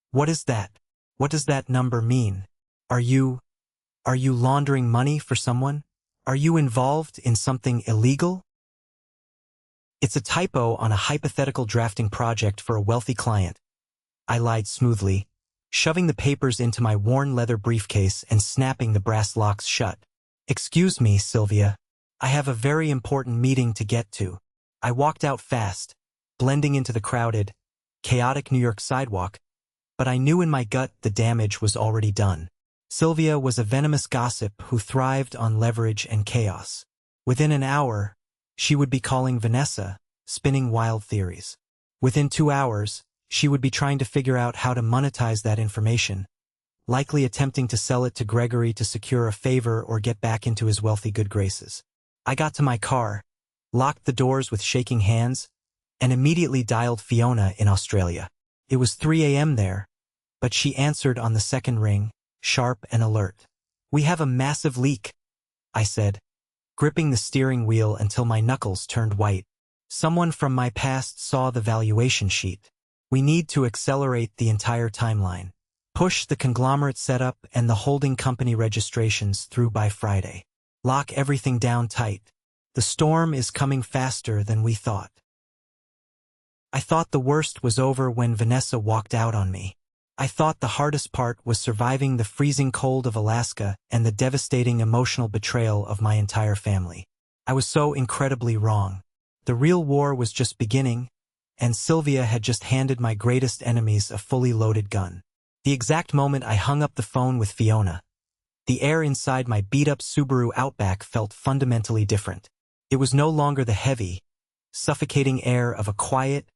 what is that? What does that number mean? Are you laundering money for someone? Are you involved in something illegal?" "It's a typo on a hypothetical drafting project for a wealthy client," I lied smoothly, shoving the papers into my worn leather briefcase and snapping the brass locks shut. "Excuse me, Sylvia. I have a very important meeting to get to." I walked out fast, blending into the crowded, chaotic New York sidewalk, But I knew in my gut the damage was already done. Sylvia was a venomous gossip who thrived on leverage and chaos. Within an hour, she would be calling Vanessa, spinning wild theories. Within 2 hours, she would be trying to figure out how to monetize that information, likely attempting to sell it to Gregory to secure a favor or get back into his wealthy good graces. I got to my car, locked the doors with shaking hands, and immediately dialed Fiona in Australia. It was 3 a.m. there, but she answered on the second ring, sharp and alert. "We have a massive leak," I said, gripping the steering wheel until my knuckles turned white. "Someone from my past saw the valuation sheet. We need to accelerate the entire timeline. Push the conglomerate setup and the holding company registrations through by Friday. Lock everything down tight. The storm is coming faster than we thought." I thought the worst was over when Vanessa walked out on me. I thought the hardest part was surviving the freezing cold of Alaska and the devastating emotional betrayal of my entire family. I was so incredibly wrong. The real war was just beginning, and Sylvia had just handed my greatest enemies a fully loaded gun. The exact moment I hung up the phone with Fiona, the air inside my beat-up Subaru Outback felt fundamentally different. It was no longer the heavy, suffocating air of a quiet,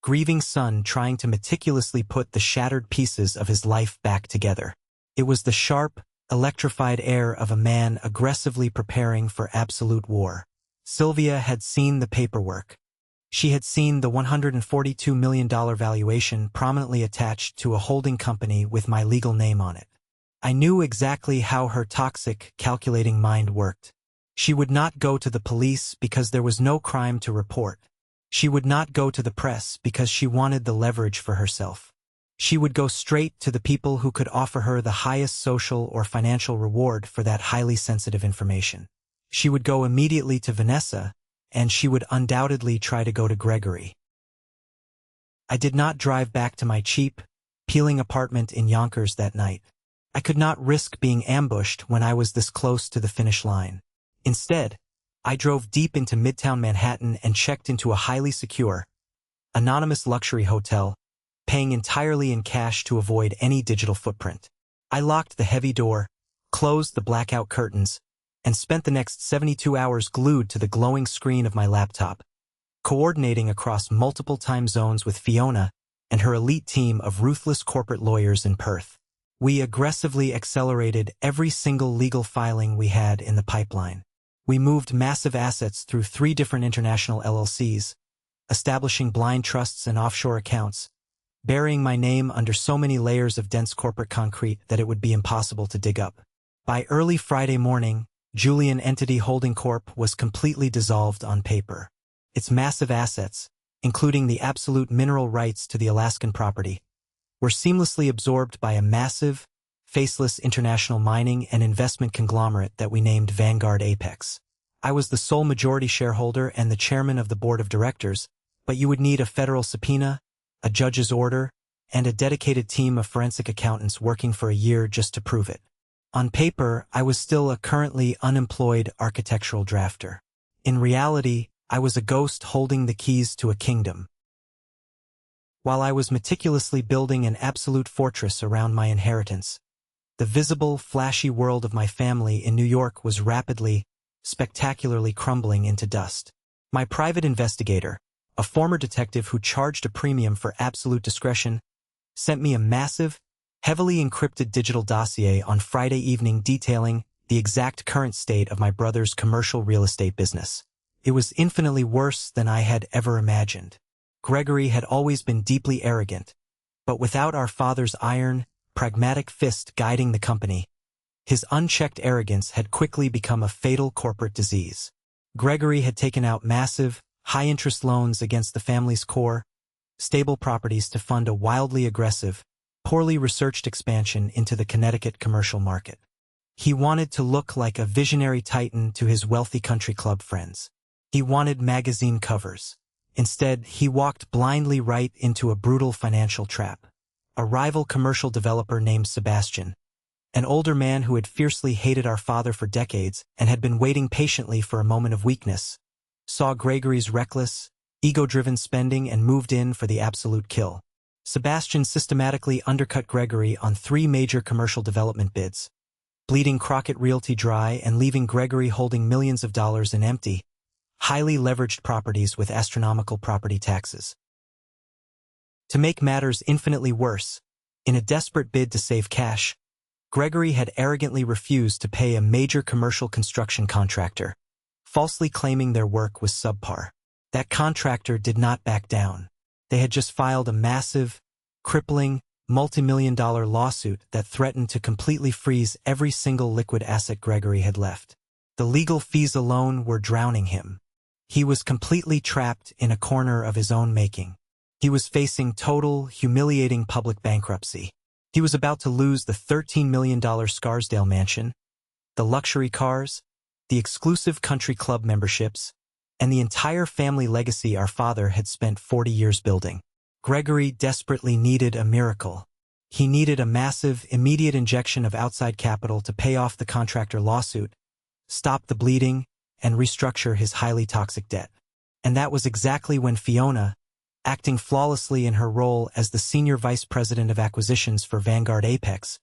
grieving son trying to meticulously put the shattered pieces of his life back together. It was the sharp, electrified air of a man aggressively preparing for absolute war. Sylvia had seen the paperwork. She had seen the $142 million valuation prominently attached to a holding company with my legal name on it. I knew exactly how her toxic, calculating mind worked. She would not go to the police because there was no crime to report. She would not go to the press because she wanted the leverage for herself. She would go straight to the people who could offer her the highest social or financial reward for that highly sensitive information. She would go immediately to Vanessa, and she would undoubtedly try to go to Gregory. I did not drive back to my cheap, peeling apartment in Yonkers that night. I could not risk being ambushed when I was this close to the finish line. Instead, I drove deep into Midtown Manhattan and checked into a highly secure, anonymous luxury hotel, paying entirely in cash to avoid any digital footprint. I locked the heavy door, closed the blackout curtains, and spent the next 72 hours glued to the glowing screen of my laptop, coordinating across multiple time zones with Fiona and her elite team of ruthless corporate lawyers in Perth. We aggressively accelerated every single legal filing we had in the pipeline. We moved massive assets through 3 different international LLCs, establishing blind trusts and offshore accounts, burying my name under so many layers of dense corporate concrete that it would be impossible to dig up. By early Friday morning, Julian Entity Holding Corp. Was completely dissolved on paper. Its massive assets, including the absolute mineral rights to the Alaskan property, were seamlessly absorbed by a massive, faceless international mining and investment conglomerate that we named Vanguard Apex. I was the sole majority shareholder and the chairman of the board of directors, but you would need a federal subpoena, a judge's order, and a dedicated team of forensic accountants working for a year just to prove it. On paper, I was still a currently unemployed architectural drafter. In reality, I was a ghost holding the keys to a kingdom. While I was meticulously building an absolute fortress around my inheritance, the visible, flashy world of my family in New York was rapidly, spectacularly crumbling into dust. My private investigator, a former detective who charged a premium for absolute discretion, sent me a massive, heavily encrypted digital dossier on Friday evening detailing the exact current state of my brother's commercial real estate business. It was infinitely worse than I had ever imagined. Gregory had always been deeply arrogant, but without our father's iron, pragmatic fist guiding the company, his unchecked arrogance had quickly become a fatal corporate disease. Gregory had taken out massive, high-interest loans against the family's core, stable properties to fund a wildly aggressive, poorly researched expansion into the Connecticut commercial market. He wanted to look like a visionary titan to his wealthy country club friends. He wanted magazine covers. Instead, he walked blindly right into a brutal financial trap. A rival commercial developer named Sebastian, an older man who had fiercely hated our father for decades and had been waiting patiently for a moment of weakness, saw Gregory's reckless, ego-driven spending and moved in for the absolute kill. Sebastian systematically undercut Gregory on 3 major commercial development bids, bleeding Crockett Realty dry and leaving Gregory holding millions of dollars in empty, highly leveraged properties with astronomical property taxes. To make matters infinitely worse, in a desperate bid to save cash, Gregory had arrogantly refused to pay a major commercial construction contractor, falsely claiming their work was subpar. That contractor did not back down. They had just filed a massive, crippling, multi-million-dollar lawsuit that threatened to completely freeze every single liquid asset Gregory had left. The legal fees alone were drowning him. He was completely trapped in a corner of his own making. He was facing total, humiliating public bankruptcy. He was about to lose the $13 million Scarsdale mansion, the luxury cars, the exclusive country club memberships, and the entire family legacy our father had spent 40 years building. Gregory desperately needed a miracle. He needed a massive, immediate injection of outside capital to pay off the contractor lawsuit, stop the bleeding, and restructure his highly toxic debt. And that was exactly when Fiona, acting flawlessly in her role as the Senior Vice President of Acquisitions for Vanguard Apex,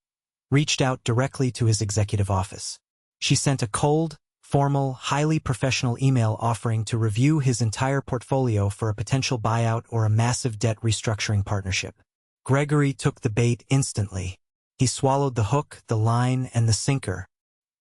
reached out directly to his executive office. She sent a cold, formal, highly professional email offering to review his entire portfolio for a potential buyout or a massive debt restructuring partnership. Gregory took the bait instantly. He swallowed the hook, the line, and the sinker.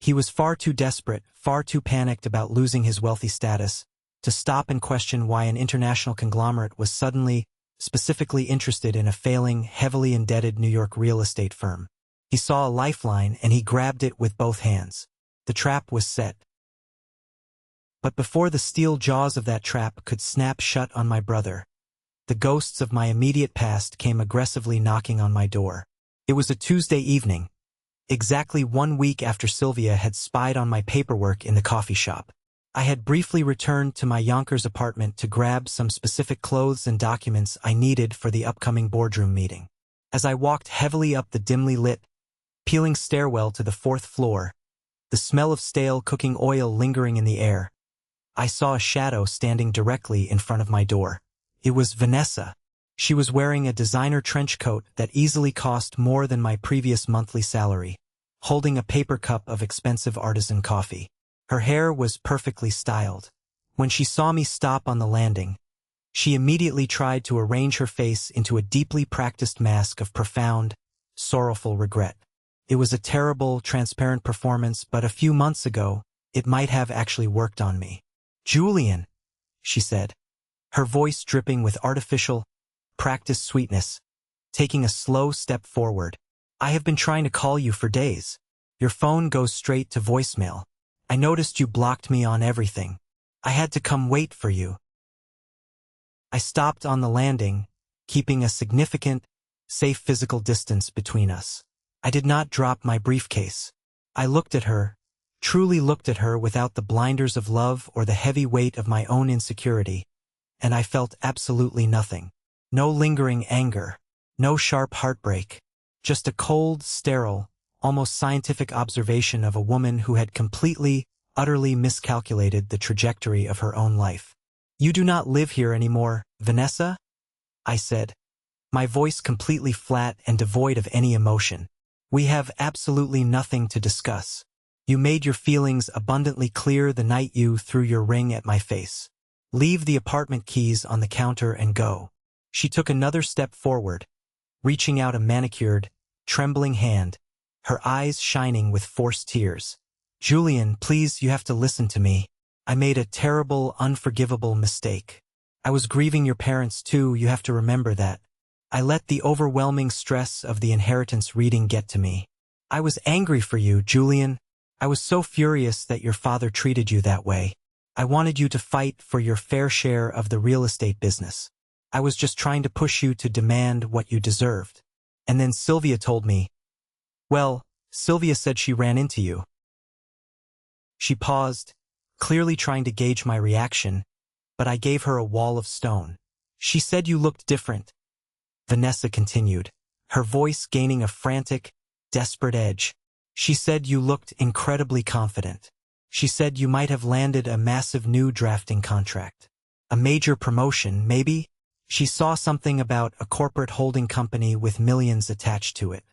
He was far too desperate, far too panicked about losing his wealthy status, to stop and question why an international conglomerate was suddenly, specifically interested in a failing, heavily indebted New York real estate firm. He saw a lifeline and he grabbed it with both hands. The trap was set. But before the steel jaws of that trap could snap shut on my brother, the ghosts of my immediate past came aggressively knocking on my door. It was a Tuesday evening, exactly 1 week after Sylvia had spied on my paperwork in the coffee shop. I had briefly returned to my Yonkers apartment to grab some specific clothes and documents I needed for the upcoming boardroom meeting. As I walked heavily up the dimly lit, peeling stairwell to the 4th floor, the smell of stale cooking oil lingering in the air, I saw a shadow standing directly in front of my door. It was Vanessa. She was wearing a designer trench coat that easily cost more than my previous monthly salary, holding a paper cup of expensive artisan coffee. Her hair was perfectly styled. When she saw me stop on the landing, she immediately tried to arrange her face into a deeply practiced mask of profound, sorrowful regret. It was a terrible, transparent performance, but a few months ago, it might have actually worked on me. "Julian," she said, her voice dripping with artificial, practiced sweetness, taking a slow step forward. "I have been trying to call you for days. Your phone goes straight to voicemail. I noticed you blocked me on everything. I had to come wait for you." I stopped on the landing, keeping a significant, safe physical distance between us. I did not drop my briefcase. I looked at her, truly looked at her without the blinders of love or the heavy weight of my own insecurity, and I felt absolutely nothing. No lingering anger, no sharp heartbreak, just a cold, sterile, almost scientific observation of a woman who had completely, utterly miscalculated the trajectory of her own life. "You do not live here anymore, Vanessa?" I said, my voice completely flat and devoid of any emotion. "We have absolutely nothing to discuss. You made your feelings abundantly clear the night you threw your ring at my face. Leave the apartment keys on the counter and go." She took another step forward, reaching out a manicured, trembling hand, her eyes shining with forced tears. "Julian, please, you have to listen to me. I made a terrible, unforgivable mistake. I was grieving your parents too, you have to remember that. I let the overwhelming stress of the inheritance reading get to me. I was angry for you, Julian. I was so furious that your father treated you that way. I wanted you to fight for your fair share of the real estate business. I was just trying to push you to demand what you deserved. And then Sylvia told me, well, Sylvia said she ran into you." She paused, clearly trying to gauge my reaction, but I gave her a wall of stone. "She said you looked different," Vanessa continued, her voice gaining a frantic, desperate edge. "She said you looked incredibly confident. She said you might have landed a massive new drafting contract. A major promotion, maybe? She saw something about a corporate holding company with millions attached to it.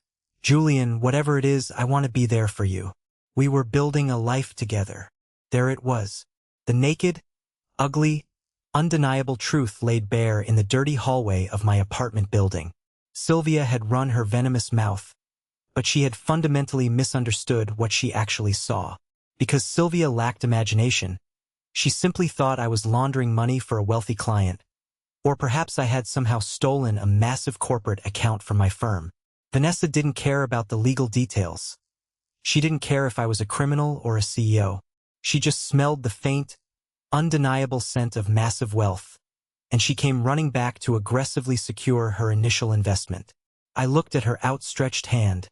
Julian, whatever it is, I want to be there for you. We were building a life together. There it was. The naked, ugly, undeniable truth laid bare in the dirty hallway of my apartment building. Sylvia had run her venomous mouth, but she had fundamentally misunderstood what she actually saw. Because Sylvia lacked imagination, she simply thought I was laundering money for a wealthy client, or perhaps I had somehow stolen a massive corporate account from my firm. Vanessa didn't care about the legal details. She didn't care if I was a criminal or a CEO. She just smelled the faint, undeniable scent of massive wealth, and she came running back to aggressively secure her initial investment. I looked at her outstretched hand,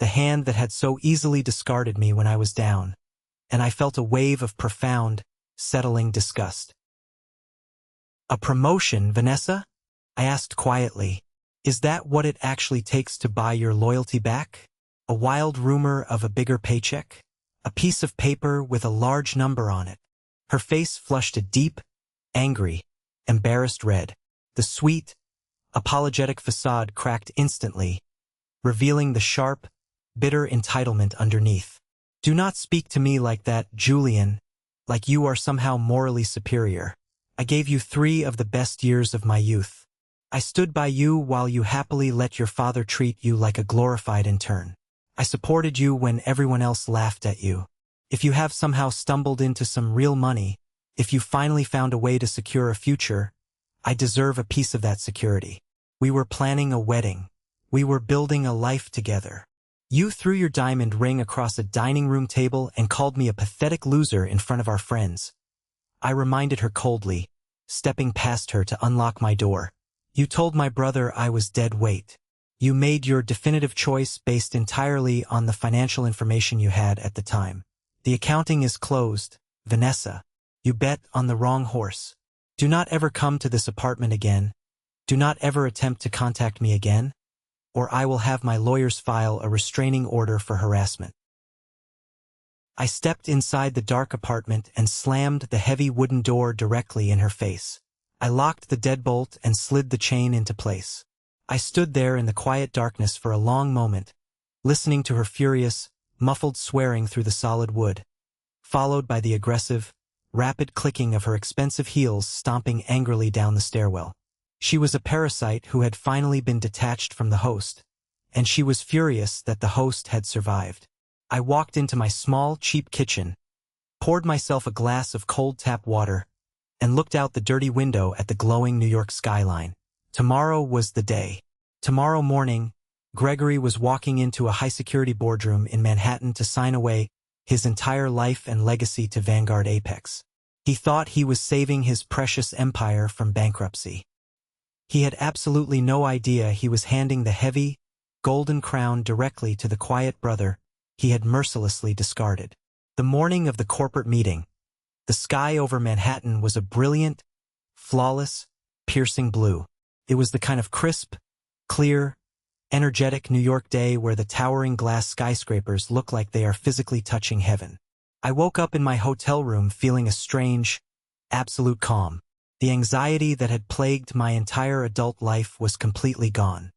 the hand that had so easily discarded me when I was down, and I felt a wave of profound, settling disgust. A promotion, Vanessa? I asked quietly. Is that what it actually takes to buy your loyalty back? A wild rumor of a bigger paycheck? A piece of paper with a large number on it? Her face flushed a deep, angry, embarrassed red. The sweet, apologetic facade cracked instantly, revealing the sharp, bitter entitlement underneath. Do not speak to me like that, Julian, like you are somehow morally superior. I gave you 3 of the best years of my youth. I stood by you while you happily let your father treat you like a glorified intern. I supported you when everyone else laughed at you. If you have somehow stumbled into some real money, if you finally found a way to secure a future, I deserve a piece of that security. We were planning a wedding. We were building a life together. You threw your diamond ring across a dining room table and called me a pathetic loser in front of our friends. I reminded her coldly, stepping past her to unlock my door. You told my brother I was dead weight. You made your definitive choice based entirely on the financial information you had at the time. The accounting is closed, Vanessa. You bet on the wrong horse. Do not ever come to this apartment again. Do not ever attempt to contact me again, or I will have my lawyers file a restraining order for harassment. I stepped inside the dark apartment and slammed the heavy wooden door directly in her face. I locked the deadbolt and slid the chain into place. I stood there in the quiet darkness for a long moment, listening to her furious, muffled swearing through the solid wood, followed by the aggressive, rapid clicking of her expensive heels stomping angrily down the stairwell. She was a parasite who had finally been detached from the host, and she was furious that the host had survived. I walked into my small, cheap kitchen, poured myself a glass of cold tap water, and looked out the dirty window at the glowing New York skyline. Tomorrow was the day. Tomorrow morning, Gregory was walking into a high-security boardroom in Manhattan to sign away his entire life and legacy to Vanguard Apex. He thought he was saving his precious empire from bankruptcy. He had absolutely no idea he was handing the heavy, golden crown directly to the quiet brother he had mercilessly discarded. The morning of the corporate meeting, the sky over Manhattan was a brilliant, flawless, piercing blue. It was the kind of crisp, clear, energetic New York day where the towering glass skyscrapers look like they are physically touching heaven. I woke up in my hotel room feeling a strange, absolute calm. The anxiety that had plagued my entire adult life was completely gone.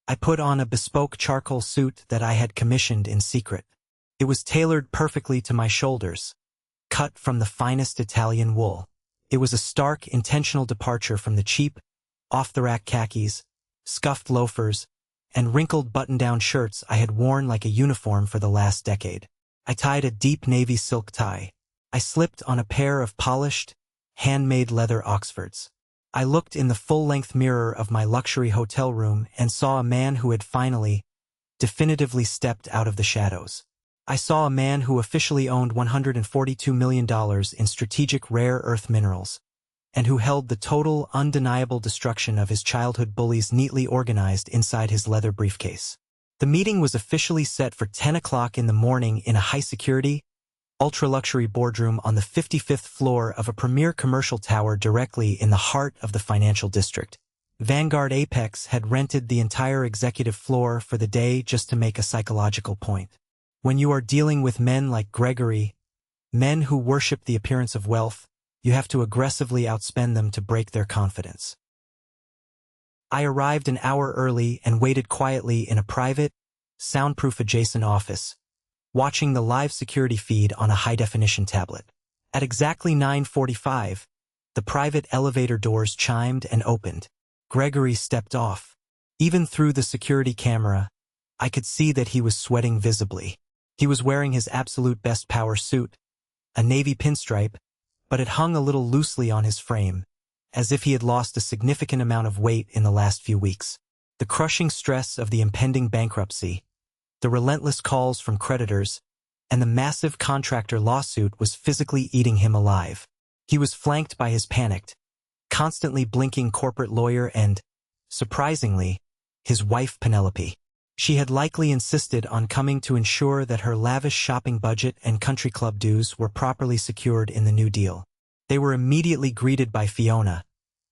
I put on a bespoke charcoal suit that I had commissioned in secret. It was tailored perfectly to my shoulders, cut from the finest Italian wool. It was a stark, intentional departure from the cheap, off-the-rack khakis, scuffed loafers, and wrinkled button-down shirts I had worn like a uniform for the last decade. I tied a deep navy silk tie. I slipped on a pair of polished, handmade leather Oxfords. I looked in the full-length mirror of my luxury hotel room and saw a man who had finally, definitively stepped out of the shadows. I saw a man who officially owned $142 million in strategic rare earth minerals, and who held the total, undeniable destruction of his childhood bullies neatly organized inside his leather briefcase. The meeting was officially set for 10 o'clock in the morning in a high-security, ultra-luxury boardroom on the 55th floor of a premier commercial tower directly in the heart of the financial district. Vanguard Apex had rented the entire executive floor for the day just to make a psychological point. When you are dealing with men like Gregory, men who worship the appearance of wealth, You have to aggressively outspend them to break their confidence. I arrived an hour early and waited quietly in a private, soundproof adjacent office, watching the live security feed on a high-definition tablet. At exactly 9:45, the private elevator doors chimed and opened. Gregory stepped off. Even through the security camera, I could see that he was sweating visibly. He was wearing his absolute best power suit, a navy pinstripe, but it hung a little loosely on his frame, as if he had lost a significant amount of weight in the last few weeks. The crushing stress of the impending bankruptcy, the relentless calls from creditors, and the massive contractor lawsuit was physically eating him alive. He was flanked by his panicked, constantly blinking corporate lawyer and, surprisingly, his wife Penelope. She had likely insisted on coming to ensure that her lavish shopping budget and country club dues were properly secured in the new deal. They were immediately greeted by Fiona,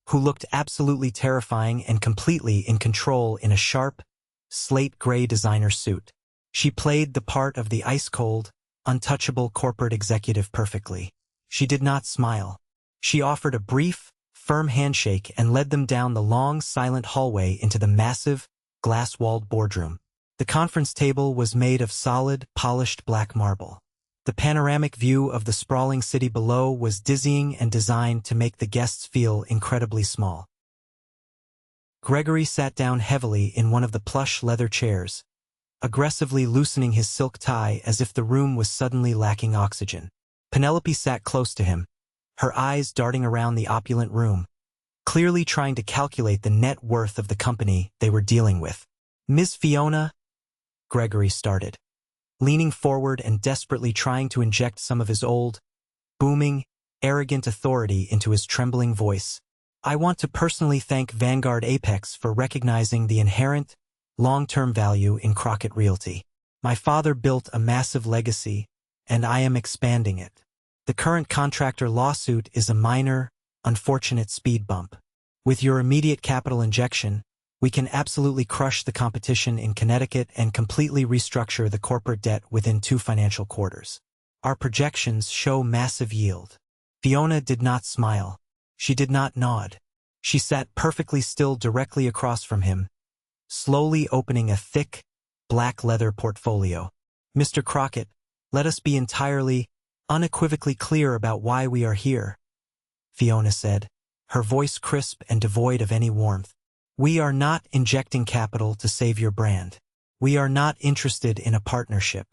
who looked absolutely terrifying and completely in control in a sharp, slate-gray designer suit. She played the part of the ice-cold, untouchable corporate executive perfectly. She did not smile. She offered a brief, firm handshake and led them down the long, silent hallway into the massive, glass-walled boardroom. The conference table was made of solid, polished black marble. The panoramic view of the sprawling city below was dizzying and designed to make the guests feel incredibly small. Gregory sat down heavily in one of the plush leather chairs, aggressively loosening his silk tie as if the room was suddenly lacking oxygen. Penelope sat close to him, her eyes darting around the opulent room, clearly trying to calculate the net worth of the company they were dealing with. "Miss Fiona," Gregory started, leaning forward and desperately trying to inject some of his old, booming, arrogant authority into his trembling voice. "I want to personally thank Vanguard Apex for recognizing the inherent, long-term value in Crockett Realty. My father built a massive legacy, and I am expanding it. The current contractor lawsuit is a minor, unfortunate speed bump. With your immediate capital injection, we can absolutely crush the competition in Connecticut and completely restructure the corporate debt within 2 financial quarters. Our projections show massive yield." Fiona did not smile. She did not nod. She sat perfectly still directly across from him, slowly opening a thick, black leather portfolio. "Mr. Crockett, let us be entirely, unequivocally clear about why we are here," Fiona said, her voice crisp and devoid of any warmth. "We are not injecting capital to save your brand. We are not interested in a partnership.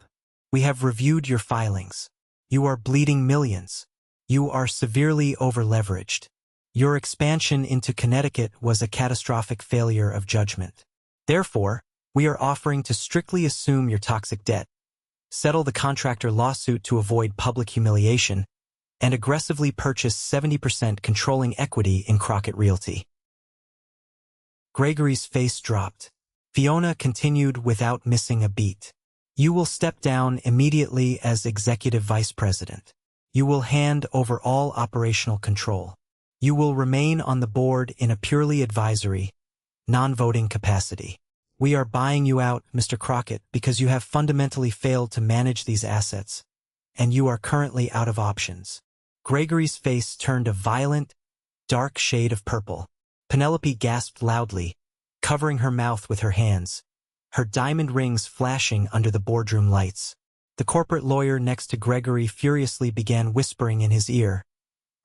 We have reviewed your filings. You are bleeding millions. You are severely over-leveraged. Your expansion into Connecticut was a catastrophic failure of judgment. Therefore, we are offering to strictly assume your toxic debt, settle the contractor lawsuit to avoid public humiliation, and aggressively purchase 70% controlling equity in Crockett Realty." Gregory's face dropped. Fiona continued without missing a beat. "You will step down immediately as executive vice president. You will hand over all operational control. You will remain on the board in a purely advisory, non-voting capacity. We are buying you out, Mr. Crockett, because you have fundamentally failed to manage these assets, and you are currently out of options." Gregory's face turned a violent, dark shade of purple. Penelope gasped loudly, covering her mouth with her hands, her diamond rings flashing under the boardroom lights. The corporate lawyer next to Gregory furiously began whispering in his ear,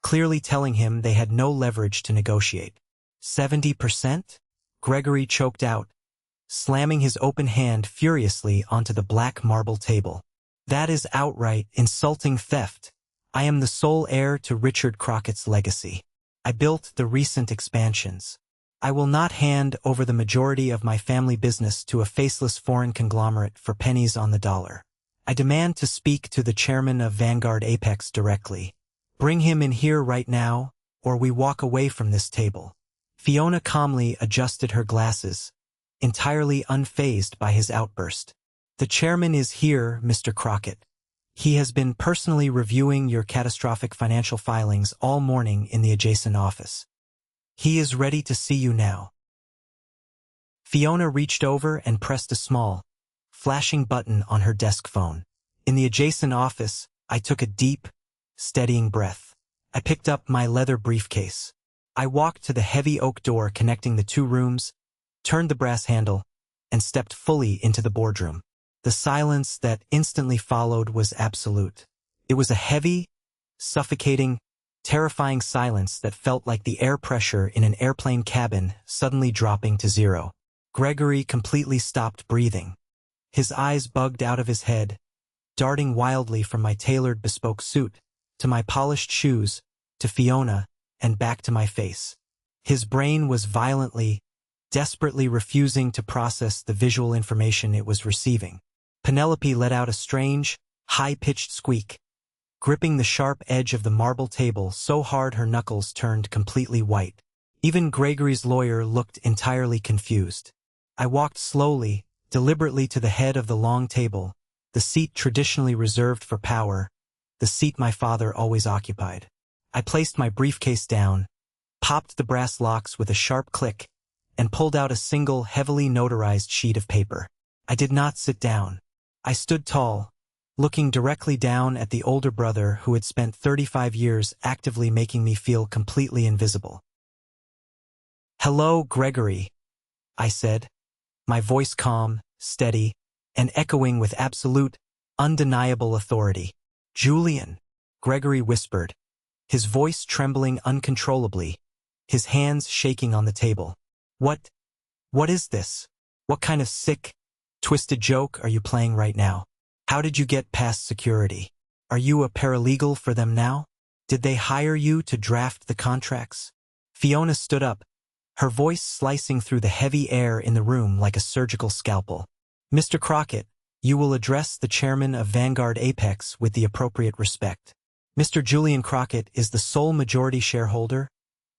clearly telling him they had no leverage to negotiate. 70%? Gregory choked out, slamming his open hand furiously onto the black marble table. "That is outright, insulting theft. I am the sole heir to Richard Crockett's legacy. I built the recent expansions. I will not hand over the majority of my family business to a faceless foreign conglomerate for pennies on the dollar. I demand to speak to the chairman of Vanguard Apex directly. Bring him in here right now, or we walk away from this table." Fiona calmly adjusted her glasses, entirely unfazed by his outburst. "The chairman is here, Mr. Crockett. He has been personally reviewing your catastrophic financial filings all morning in the adjacent office. He is ready to see you now." Fiona reached over and pressed a small, flashing button on her desk phone. In the adjacent office, I took a deep, steadying breath. I picked up my leather briefcase. I walked to the heavy oak door connecting the two rooms, turned the brass handle, and stepped fully into the boardroom. The silence that instantly followed was absolute. It was a heavy, suffocating, terrifying silence that felt like the air pressure in an airplane cabin suddenly dropping to zero. Gregory completely stopped breathing. His eyes bugged out of his head, darting wildly from my tailored bespoke suit, to my polished shoes, to Fiona, and back to my face. His brain was violently, desperately refusing to process the visual information it was receiving. Penelope let out a strange, high-pitched squeak, gripping the sharp edge of the marble table so hard her knuckles turned completely white. Even Gregory's lawyer looked entirely confused. I walked slowly, deliberately to the head of the long table, the seat traditionally reserved for power, the seat my father always occupied. I placed my briefcase down, popped the brass locks with a sharp click, and pulled out a single heavily notarized sheet of paper. I did not sit down. I stood tall, looking directly down at the older brother who had spent 35 years actively making me feel completely invisible. "Hello, Gregory," I said, my voice calm, steady, and echoing with absolute, undeniable authority. "Julian," Gregory whispered, his voice trembling uncontrollably, his hands shaking on the table. What is this? What kind of sick, twisted joke are you playing right now? How did you get past security? Are you a paralegal for them now? Did they hire you to draft the contracts?" Fiona stood up, her voice slicing through the heavy air in the room like a surgical scalpel. "Mr. Crockett, you will address the chairman of Vanguard Apex with the appropriate respect. Mr. Julian Crockett is the sole majority shareholder,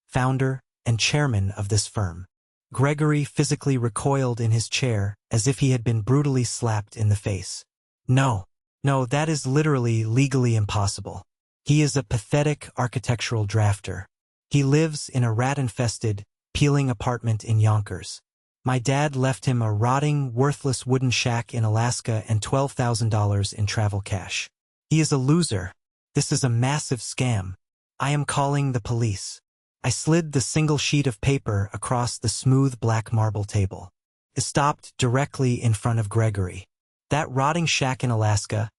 founder, and chairman of this firm." Gregory physically recoiled in his chair as if he had been brutally slapped in the face. No, that is literally legally impossible. He is a pathetic architectural drafter. He lives in a rat-infested, peeling apartment in Yonkers. My dad left him a rotting, worthless wooden shack in Alaska and $12,000 in travel cash. He is a loser. This is a massive scam. I am calling the police. I slid the single sheet of paper across the smooth black marble table. It stopped directly in front of Gregory. "That rotting shack in Alaska,"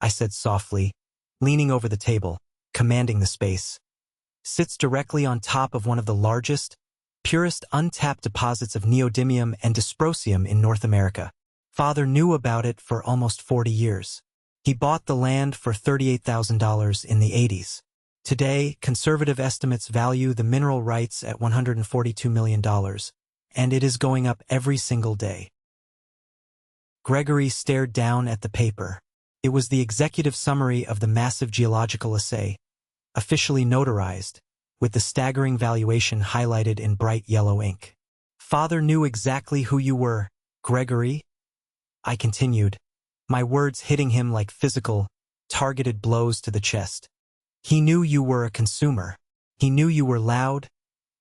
I said softly, leaning over the table, commanding the space, "sits directly on top of one of the largest, purest untapped deposits of neodymium and dysprosium in North America. Father knew about it for almost 40 years. He bought the land for $38,000 in the 80s. Today, conservative estimates value the mineral rights at $142 million, and it is going up every single day." Gregory stared down at the paper. It was the executive summary of the massive geological assay, officially notarized, with the staggering valuation highlighted in bright yellow ink. "Father knew exactly who you were, Gregory," I continued, my words hitting him like physical, targeted blows to the chest. "He knew you were a consumer. He knew you were loud,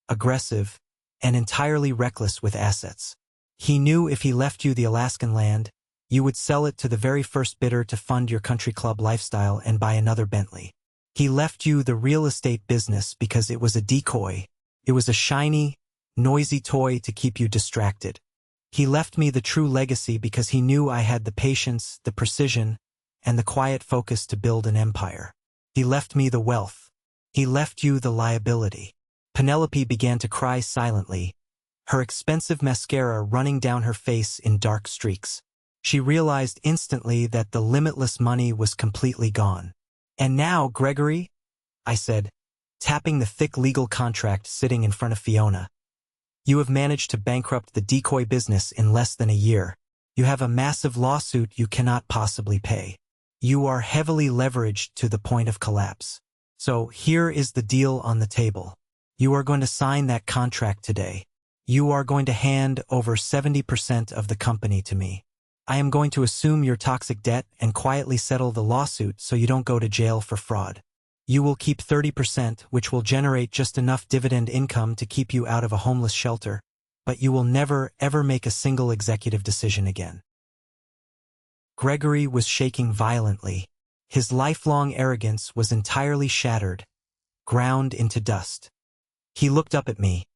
aggressive, and entirely reckless with assets. He knew if he left you the Alaskan land, you would sell it to the very first bidder to fund your country club lifestyle and buy another Bentley. He left you the real estate business because it was a decoy. It was a shiny, noisy toy to keep you distracted. He left me the true legacy because he knew I had the patience, the precision, and the quiet focus to build an empire. He left me the wealth. He left you the liability." Penelope began to cry silently, her expensive mascara running down her face in dark streaks. She realized instantly that the limitless money was completely gone. "And now, Gregory," I said, tapping the thick legal contract sitting in front of Fiona, "you have managed to bankrupt the decoy business in less than a year. You have a massive lawsuit you cannot possibly pay. You are heavily leveraged to the point of collapse. So here is the deal on the table. You are going to sign that contract today. You are going to hand over 70% of the company to me. I am going to assume your toxic debt and quietly settle the lawsuit so you don't go to jail for fraud. You will keep 30%, which will generate just enough dividend income to keep you out of a homeless shelter, but you will never, ever make a single executive decision again." Gregory was shaking violently. His lifelong arrogance was entirely shattered, ground into dust. He looked up at me,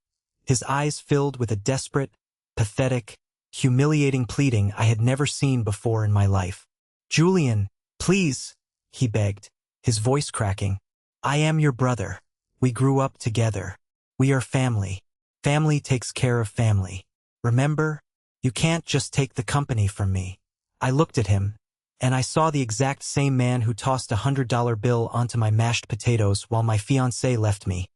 his eyes filled with a desperate, pathetic, humiliating pleading I had never seen before in my life. "Julian, please," he begged, his voice cracking. "I am your brother. We grew up together. We are family. Family takes care of family. Remember? You can't just take the company from me." I looked at him, and I saw the exact same man who tossed $100 bill onto my mashed potatoes while my fiancée left me,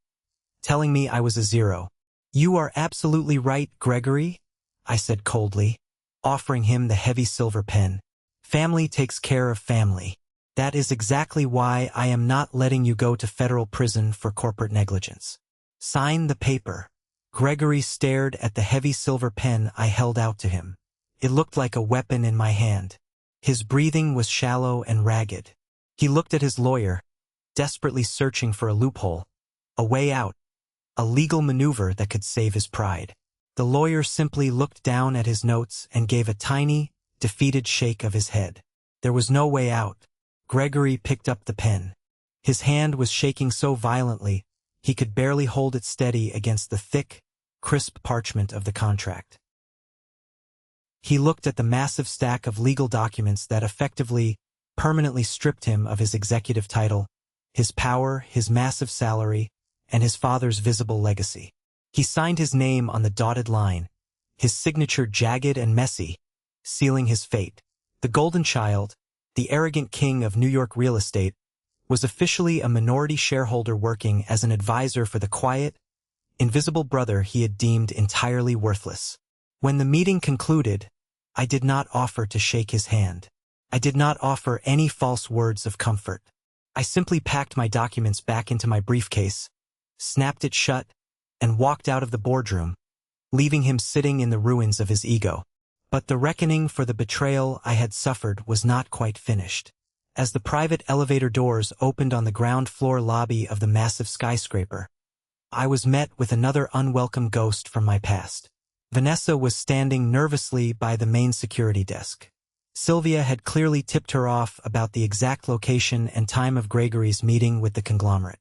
telling me I was a zero. "You are absolutely right, Gregory," I said coldly, offering him the heavy silver pen. "Family takes care of family. That is exactly why I am not letting you go to federal prison for corporate negligence. Sign the paper." Gregory stared at the heavy silver pen I held out to him. It looked like a weapon in my hand. His breathing was shallow and ragged. He looked at his lawyer, desperately searching for a loophole, a way out, a legal maneuver that could save his pride. The lawyer simply looked down at his notes and gave a tiny, defeated shake of his head. There was no way out. Gregory picked up the pen. His hand was shaking so violently, he could barely hold it steady against the thick, crisp parchment of the contract. He looked at the massive stack of legal documents that effectively, permanently stripped him of his executive title, his power, his massive salary, and his father's visible legacy. He signed his name on the dotted line, his signature jagged and messy, sealing his fate. The golden child, the arrogant king of New York real estate, was officially a minority shareholder working as an advisor for the quiet, invisible brother he had deemed entirely worthless. When the meeting concluded, I did not offer to shake his hand. I did not offer any false words of comfort. I simply packed my documents back into my briefcase, snapped it shut, and walked out of the boardroom, leaving him sitting in the ruins of his ego. But the reckoning for the betrayal I had suffered was not quite finished. As the private elevator doors opened on the ground floor lobby of the massive skyscraper, I was met with another unwelcome ghost from my past. Vanessa was standing nervously by the main security desk. Sylvia had clearly tipped her off about the exact location and time of Gregory's meeting with the conglomerate.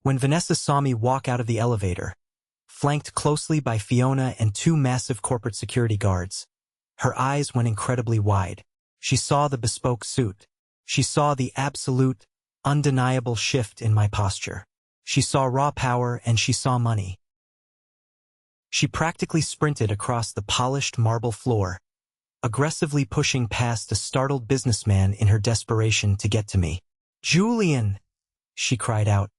When Vanessa saw me walk out of the elevator, flanked closely by Fiona and two massive corporate security guards, her eyes went incredibly wide. She saw the bespoke suit. She saw the absolute, undeniable shift in my posture. She saw raw power and she saw money. She practically sprinted across the polished marble floor, aggressively pushing past a startled businessman in her desperation to get to me. "Julian!" she cried out,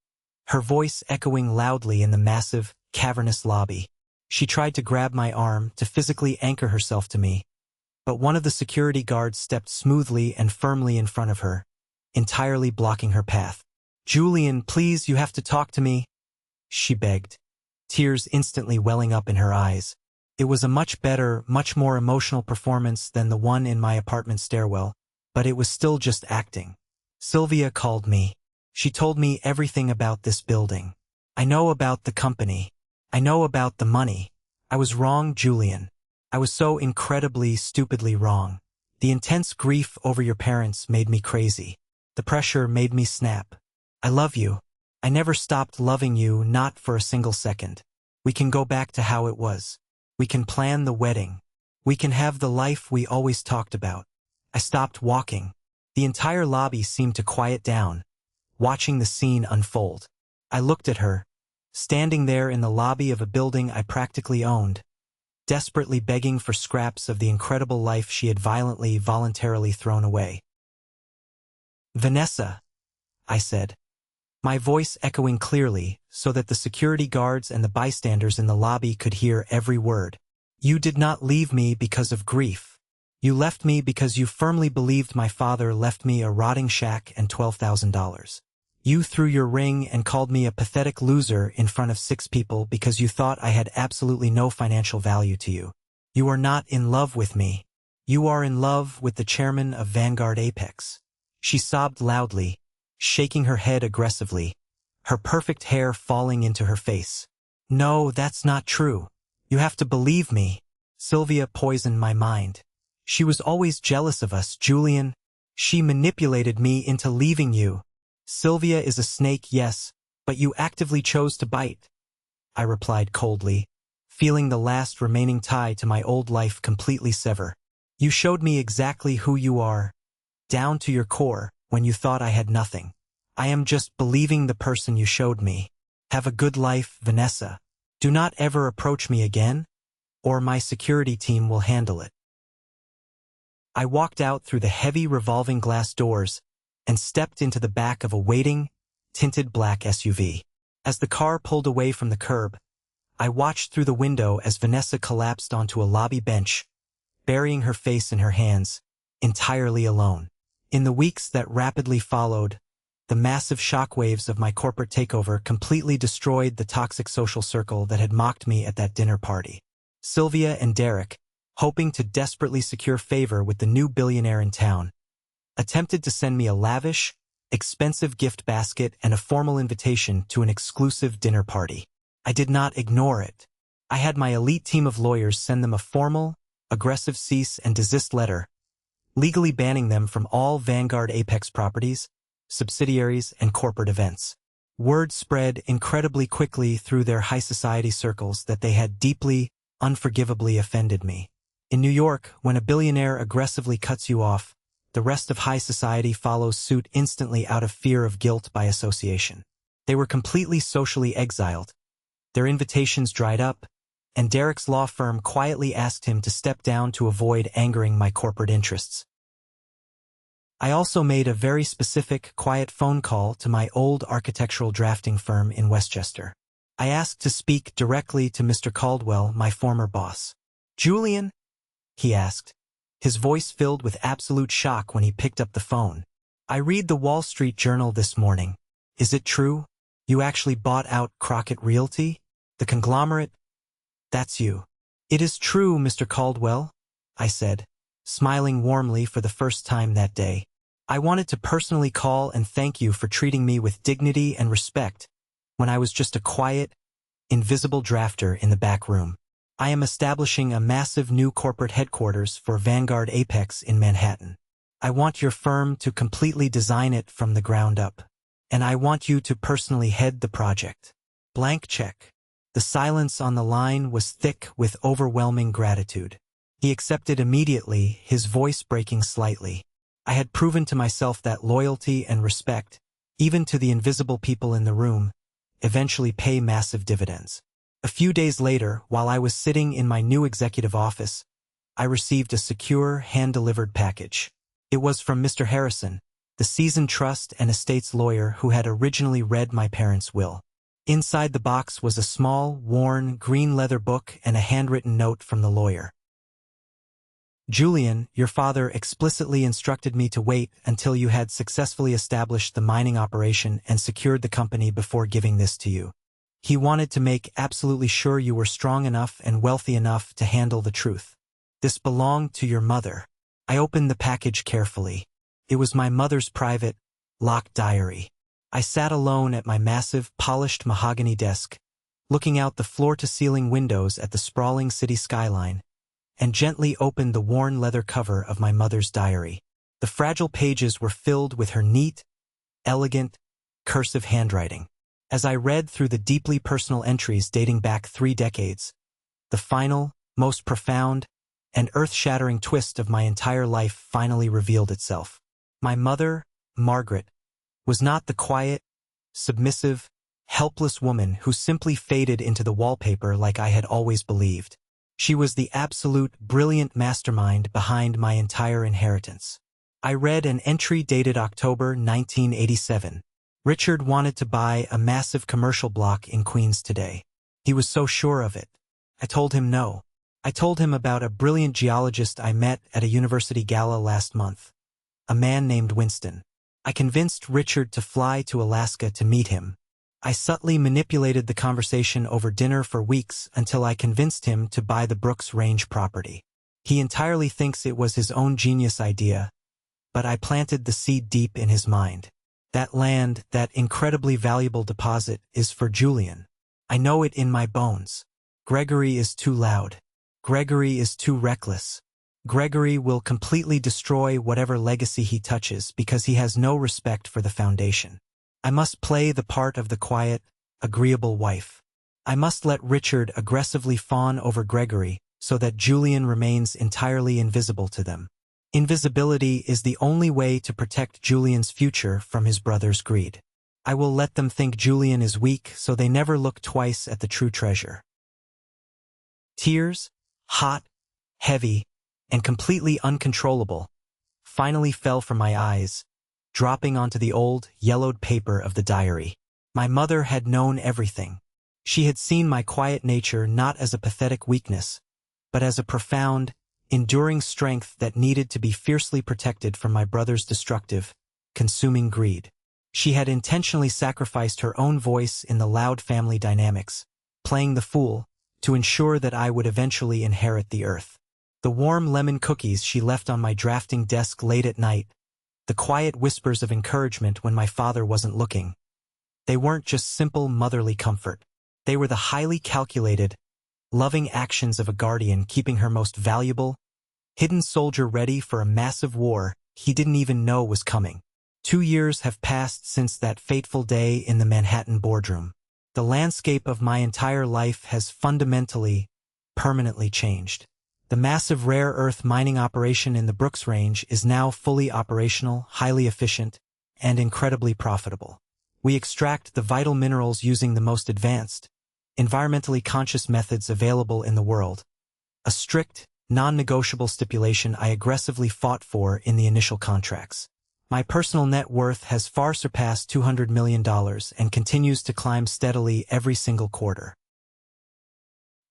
her voice echoing loudly in the massive, cavernous lobby. She tried to grab my arm to physically anchor herself to me, but one of the security guards stepped smoothly and firmly in front of her, entirely blocking her path. "Julian, please, you have to talk to me," she begged, tears instantly welling up in her eyes. It was a much better, much more emotional performance than the one in my apartment stairwell, but it was still just acting. Sylvia called me. She told me everything about this building. I know about the company. I know about the money. I was wrong, Julian. I was so incredibly, stupidly wrong. The intense grief over your parents made me crazy. The pressure made me snap. I love you. I never stopped loving you, not for a single second. We can go back to how it was. We can plan the wedding. We can have the life we always talked about. I stopped walking. The entire lobby seemed to quiet down, watching the scene unfold. I looked at her, standing there in the lobby of a building I practically owned, desperately begging for scraps of the incredible life she had voluntarily thrown away. "Vanessa," I said, my voice echoing clearly so that the security guards and the bystanders in the lobby could hear every word. "You did not leave me because of grief. You left me because you firmly believed my father left me a rotting shack and $12,000. You threw your ring and called me a pathetic loser in front of 6 people because you thought I had absolutely no financial value to you. You are not in love with me. You are in love with the chairman of Vanguard Apex." She sobbed loudly, shaking her head aggressively, her perfect hair falling into her face. "No, that's not true. You have to believe me." Sylvia poisoned my mind. "She was always jealous of us, Julian. She manipulated me into leaving you. Sylvia is a snake, yes, But you actively chose to bite, I replied coldly, feeling the last remaining tie to my old life completely sever. You showed me exactly who you are, down to your core, when you thought I had nothing. I am just believing the person you showed me. Have a good life, Vanessa. Do not ever approach me again, or my security team will handle it. I walked out through the heavy revolving glass doors and stepped into the back of a waiting, tinted black SUV. As the car pulled away from the curb, I watched through the window as Vanessa collapsed onto a lobby bench, burying her face in her hands, entirely alone. In the weeks that rapidly followed, the massive shockwaves of my corporate takeover completely destroyed the toxic social circle that had mocked me at that dinner party. Sylvia and Derek, hoping to desperately secure favor with the new billionaire in town, attempted to send me a lavish, expensive gift basket and a formal invitation to an exclusive dinner party. I did not ignore it. I had my elite team of lawyers send them a formal, aggressive cease and desist letter, legally banning them from all Vanguard Apex properties, subsidiaries, and corporate events. Word spread incredibly quickly through their high society circles that they had deeply, unforgivably offended me. In New York, when a billionaire aggressively cuts you off, the rest of high society follows suit instantly out of fear of guilt by association. They were completely socially exiled. Their invitations dried up, and Derek's law firm quietly asked him to step down to avoid angering my corporate interests. I also made a very specific, quiet phone call to my old architectural drafting firm in Westchester. I asked to speak directly to Mr. Caldwell, my former boss. "Julian?" he asked, his voice filled with absolute shock when he picked up the phone. "I read the Wall Street Journal this morning. Is it true? You actually bought out Crockett Realty? The conglomerate? That's you." "It is true, Mr. Caldwell," I said, smiling warmly for the first time that day. "I wanted to personally call and thank you for treating me with dignity and respect when I was just a quiet, invisible drafter in the back room. I am establishing a massive new corporate headquarters for Vanguard Apex in Manhattan. I want your firm to completely design it from the ground up. And I want you to personally head the project. Blank check." The silence on the line was thick with overwhelming gratitude. He accepted immediately, his voice breaking slightly. I had proven to myself that loyalty and respect, even to the invisible people in the room, eventually pay massive dividends. A few days later, while I was sitting in my new executive office, I received a secure, hand-delivered package. It was from Mr. Harrison, the seasoned trust and estates lawyer who had originally read my parents' will. Inside the box was a small, worn, green leather book and a handwritten note from the lawyer. "Julian, your father explicitly instructed me to wait until you had successfully established the mining operation and secured the company before giving this to you. He wanted to make absolutely sure you were strong enough and wealthy enough to handle the truth. This belonged to your mother." I opened the package carefully. It was my mother's private, locked diary. I sat alone at my massive, polished mahogany desk, looking out the floor-to-ceiling windows at the sprawling city skyline, and gently opened the worn leather cover of my mother's diary. The fragile pages were filled with her neat, elegant, cursive handwriting. As I read through the deeply personal entries dating back 3 decades, the final, most profound, and earth-shattering twist of my entire life finally revealed itself. My mother, Margaret, was not the quiet, submissive, helpless woman who simply faded into the wallpaper like I had always believed. She was the absolute, brilliant mastermind behind my entire inheritance. I read an entry dated October 1987. "Richard wanted to buy a massive commercial block in Queens today. He was so sure of it. I told him no. I told him about a brilliant geologist I met at a university gala last month, a man named Winston. I convinced Richard to fly to Alaska to meet him. I subtly manipulated the conversation over dinner for weeks until I convinced him to buy the Brooks Range property. He entirely thinks it was his own genius idea, but I planted the seed deep in his mind. That land, that incredibly valuable deposit, is for Julian. I know it in my bones. Gregory is too loud. Gregory is too reckless. Gregory will completely destroy whatever legacy he touches because he has no respect for the foundation. I must play the part of the quiet, agreeable wife. I must let Richard aggressively fawn over Gregory so that Julian remains entirely invisible to them. Invisibility is the only way to protect Julian's future from his brother's greed. I will let them think Julian is weak so they never look twice at the true treasure. Tears, hot, heavy, and completely uncontrollable, finally fell from my eyes, dropping onto the old, yellowed paper of the diary. My mother had known everything. She had seen my quiet nature not as a pathetic weakness, but as a profound, enduring strength that needed to be fiercely protected from my brother's destructive, consuming greed. She had intentionally sacrificed her own voice in the loud family dynamics, playing the fool, to ensure that I would eventually inherit the earth. The warm lemon cookies she left on my drafting desk late at night, the quiet whispers of encouragement when my father wasn't looking. They weren't just simple motherly comfort. They were the highly calculated, loving actions of a guardian keeping her most valuable, hidden soldier ready for a massive war he didn't even know was coming. 2 years have passed since that fateful day in the Manhattan boardroom. The landscape of my entire life has fundamentally, permanently changed. The massive rare earth mining operation in the Brooks Range is now fully operational, highly efficient, and incredibly profitable. We extract the vital minerals using the most advanced, environmentally conscious methods available in the world. A strict, non-negotiable stipulation I aggressively fought for in the initial contracts. My personal net worth has far surpassed $200 million and continues to climb steadily every single quarter.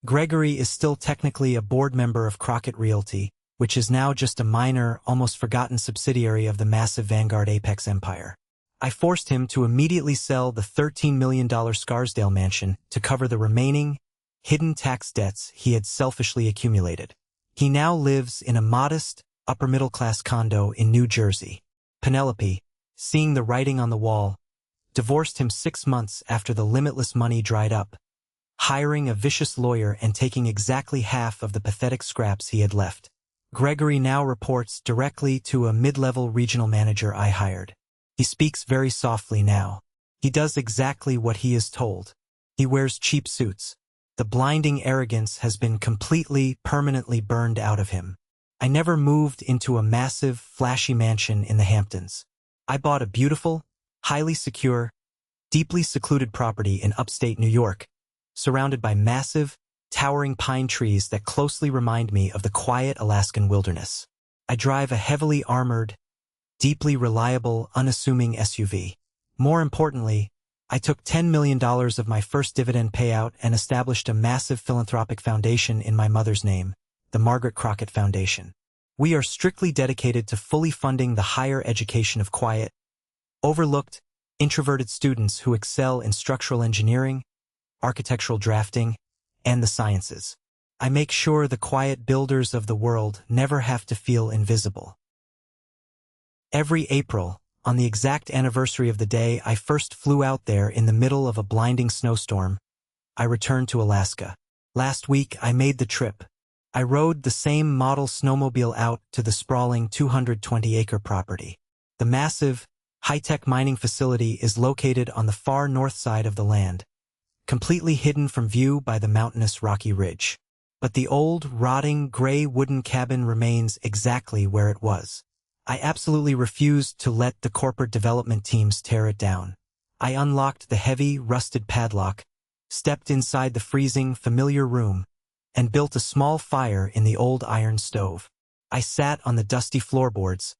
Gregory is still technically a board member of Crockett Realty, which is now just a minor, almost forgotten subsidiary of the massive Vanguard Apex empire. I forced him to immediately sell the $13 million Scarsdale mansion to cover the remaining, hidden tax debts he had selfishly accumulated. He now lives in a modest, upper-middle-class condo in New Jersey. Penelope, seeing the writing on the wall, divorced him 6 months after the limitless money dried up, hiring a vicious lawyer and taking exactly half of the pathetic scraps he had left. Gregory now reports directly to a mid-level regional manager I hired. He speaks very softly now. He does exactly what he is told. He wears cheap suits. The blinding arrogance has been completely, permanently burned out of him. I never moved into a massive, flashy mansion in the Hamptons. I bought a beautiful, highly secure, deeply secluded property in upstate New York, surrounded by massive, towering pine trees that closely remind me of the quiet Alaskan wilderness. I drive a heavily armored, deeply reliable, unassuming SUV. More importantly, I took $10 million of my first dividend payout and established a massive philanthropic foundation in my mother's name, the Margaret Crockett Foundation. We are strictly dedicated to fully funding the higher education of quiet, overlooked, introverted students who excel in structural engineering, architectural drafting, and the sciences. I make sure the quiet builders of the world never have to feel invisible. Every April, on the exact anniversary of the day I first flew out there in the middle of a blinding snowstorm, I returned to Alaska. Last week I made the trip. I rode the same model snowmobile out to the sprawling 220-acre property. The massive, high-tech mining facility is located on the far north side of the land, completely hidden from view by the mountainous rocky ridge. But the old, rotting, gray wooden cabin remains exactly where it was. I absolutely refused to let the corporate development teams tear it down. I unlocked the heavy, rusted padlock, stepped inside the freezing, familiar room, and built a small fire in the old iron stove. I sat on the dusty floorboards,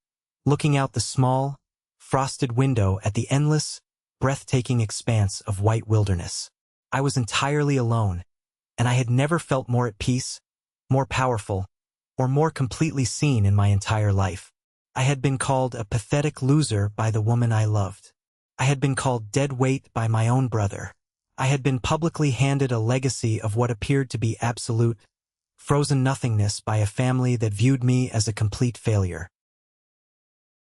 looking out the small, frosted window at the endless, breathtaking expanse of white wilderness. I was entirely alone, and I had never felt more at peace, more powerful, or more completely seen in my entire life. I had been called a pathetic loser by the woman I loved. I had been called dead weight by my own brother. I had been publicly handed a legacy of what appeared to be absolute, frozen nothingness by a family that viewed me as a complete failure.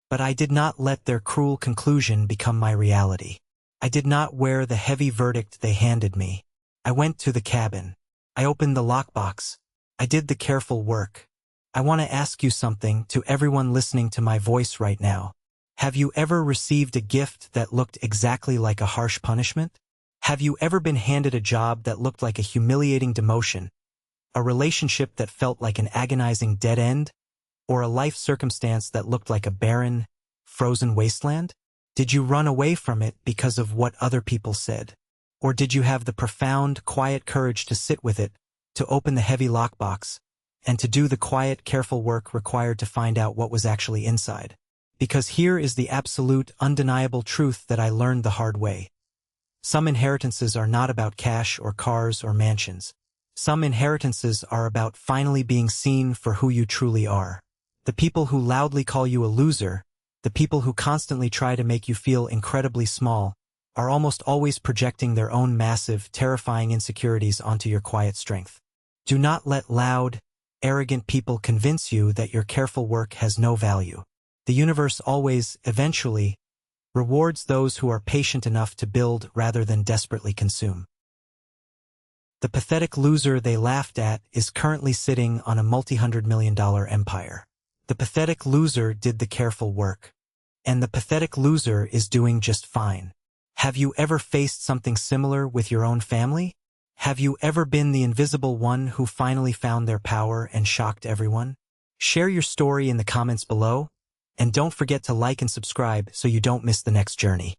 But I did not let their cruel conclusion become my reality. I did not wear the heavy verdict they handed me. I went to the cabin. I opened the lockbox. I did the careful work. I want to ask you something to everyone listening to my voice right now. Have you ever received a gift that looked exactly like a harsh punishment? Have you ever been handed a job that looked like a humiliating demotion, a relationship that felt like an agonizing dead end, or a life circumstance that looked like a barren, frozen wasteland? Did you run away from it because of what other people said? Or did you have the profound, quiet courage to sit with it, to open the heavy lockbox, and to do the quiet, careful work required to find out what was actually inside? Because here is the absolute, undeniable truth that I learned the hard way. Some inheritances are not about cash or cars or mansions. Some inheritances are about finally being seen for who you truly are. The people who loudly call you a loser, the people who constantly try to make you feel incredibly small, are almost always projecting their own massive, terrifying insecurities onto your quiet strength. Do not let loud, arrogant people convince you that your careful work has no value. The universe always, eventually, rewards those who are patient enough to build rather than desperately consume. The pathetic loser they laughed at is currently sitting on a multi-hundred-million-dollar empire. The pathetic loser did the careful work. And the pathetic loser is doing just fine. Have you ever faced something similar with your own family? Have you ever been the invisible one who finally found their power and shocked everyone? Share your story in the comments below, and don't forget to like and subscribe so you don't miss the next journey.